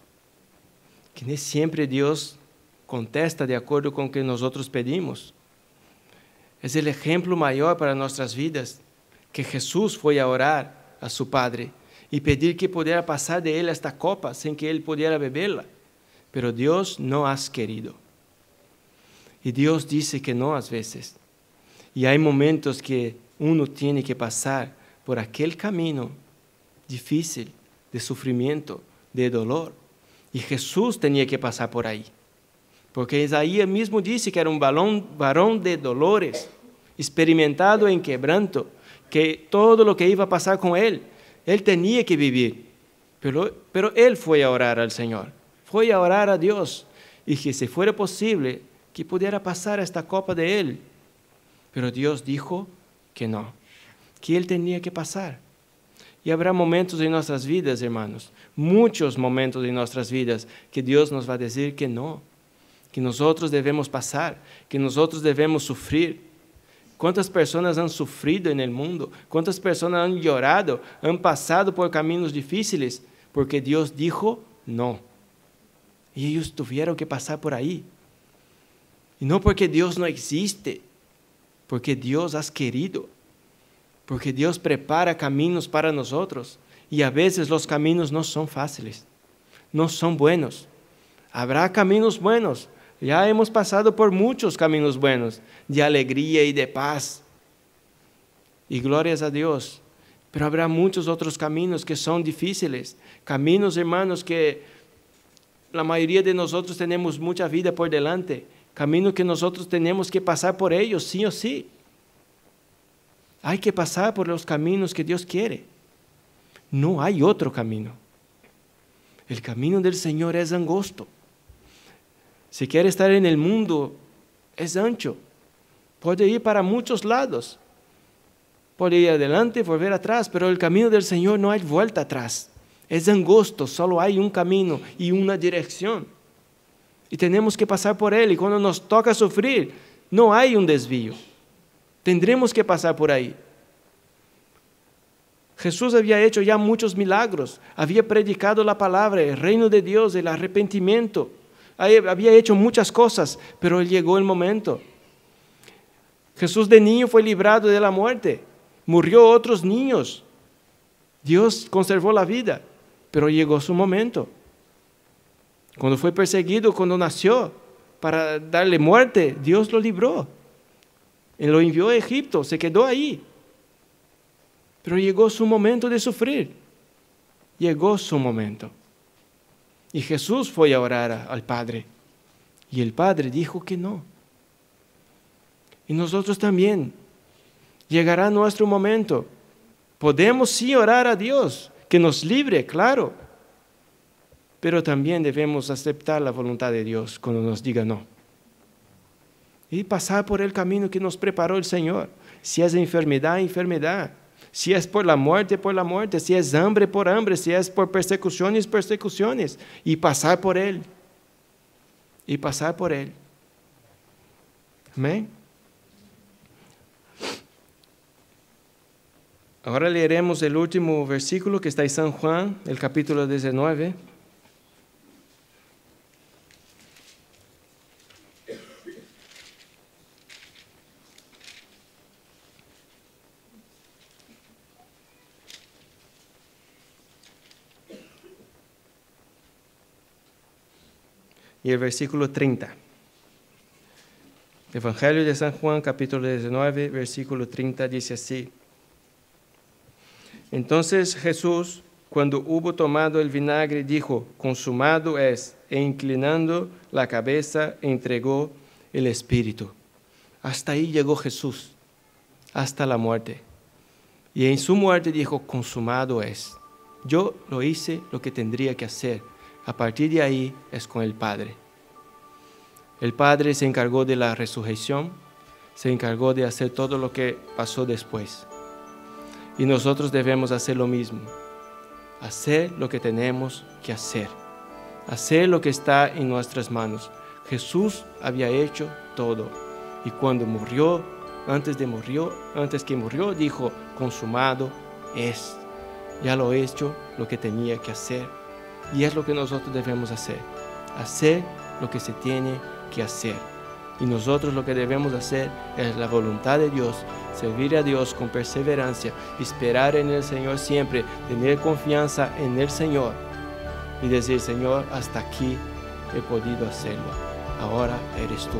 que no siempre Dios contesta de acuerdo con lo que nosotros pedimos. Es el ejemplo mayor para nuestras vidas, que Jesús fue a orar a su Padre y pedir que pudiera pasar de Él esta copa sin que Él pudiera beberla. Pero Dios no ha querido. Y Dios dice que no a veces. Y hay momentos que uno tiene que pasar por aquel camino difícil, de sufrimiento, de dolor. Y Jesús tenía que pasar por ahí. Porque Isaías mismo dice que era un varón de dolores, experimentado en quebranto, que todo lo que iba a pasar con él tenía que vivir. Pero él fue a orar al Señor, fue a orar a Dios, y que si fuera posible, que pudiera pasar esta copa de él. Pero Dios dijo que no, que él tenía que pasar. Y habrá momentos en nuestras vidas, hermanos, muchos momentos en nuestras vidas, que Dios nos va a decir que no, que nosotros debemos pasar, que nosotros debemos sufrir. ¿Cuántas personas han sufrido en el mundo? ¿Cuántas personas han llorado, han pasado por caminos difíciles? Porque Dios dijo no. Y ellos tuvieron que pasar por ahí. Y no porque Dios no existe, porque Dios ha querido. Porque Dios prepara caminos para nosotros. Y a veces los caminos no son fáciles, no son buenos. Habrá caminos buenos. Ya hemos pasado por muchos caminos buenos, de alegría y de paz. Y glorias a Dios. Pero habrá muchos otros caminos que son difíciles. Caminos, hermanos, que la mayoría de nosotros tenemos mucha vida por delante, camino que nosotros tenemos que pasar por ellos, sí o sí. Hay que pasar por los caminos que Dios quiere. No hay otro camino. El camino del Señor es angosto. Si quiere estar en el mundo, es ancho. Puede ir para muchos lados. Puede ir adelante, volver atrás, pero el camino del Señor no hay vuelta atrás. Es angosto, solo hay un camino y una dirección. Y tenemos que pasar por él. Y cuando nos toca sufrir, no hay un desvío. Tendremos que pasar por ahí. Jesús había hecho ya muchos milagros. Había predicado la palabra, el reino de Dios, el arrepentimiento. Había hecho muchas cosas, pero llegó el momento. Jesús de niño fue librado de la muerte. Murió otros niños. Dios conservó la vida, pero llegó su momento. Cuando fue perseguido, cuando nació, para darle muerte, Dios lo libró. Él lo envió a Egipto, se quedó ahí. Pero llegó su momento de sufrir. Llegó su momento. Y Jesús fue a orar al Padre. Y el Padre dijo que no. Y nosotros también. Llegará nuestro momento. Podemos sí orar a Dios, que nos libre, claro. Pero también debemos aceptar la voluntad de Dios cuando nos diga no. Y pasar por el camino que nos preparó el Señor. Si es enfermedad, enfermedad. Si es por la muerte, por la muerte. Si es hambre, por hambre. Si es por persecuciones, persecuciones. Y pasar por Él. Y pasar por Él. Amén. Ahora leeremos el último versículo que está en San Juan, el capítulo 19. Y el versículo 30. Evangelio de San Juan, capítulo 19, versículo 30, dice así. Entonces Jesús, cuando hubo tomado el vinagre, dijo, consumado es, e inclinando la cabeza, entregó el Espíritu. Hasta ahí llegó Jesús, hasta la muerte. Y en su muerte dijo, consumado es. Yo lo hice lo que tendría que hacer. A partir de ahí es con el Padre. El Padre se encargó de la resurrección, se encargó de hacer todo lo que pasó después. Y nosotros debemos hacer lo mismo, hacer lo que tenemos que hacer, hacer lo que está en nuestras manos. Jesús había hecho todo, y cuando murió, antes que murió, dijo, consumado es. Ya lo he hecho lo que tenía que hacer, y es lo que nosotros debemos hacer lo que se tiene que hacer. Y nosotros lo que debemos hacer es la voluntad de Dios, servir a Dios con perseverancia, esperar en el Señor siempre, tener confianza en el Señor y decir, Señor, hasta aquí he podido hacerlo, ahora eres tú.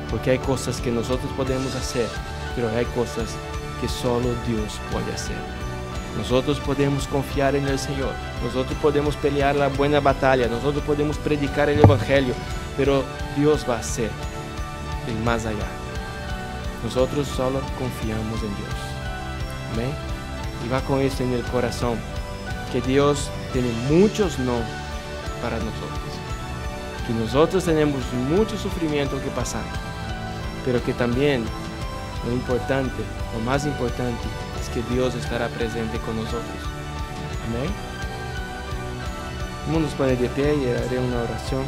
Porque hay cosas que nosotros podemos hacer, pero hay cosas que solo Dios puede hacer. Nosotros podemos confiar en el Señor, nosotros podemos pelear la buena batalla, nosotros podemos predicar el Evangelio, pero Dios va a hacer el más allá. Nosotros solo confiamos en Dios. Amén. Y va con esto en el corazón, que Dios tiene muchos no para nosotros. Que nosotros tenemos mucho sufrimiento que pasar, pero que también lo más importante es que Dios estará presente con nosotros. Amén. Vamos a poner de pie y haré una oración.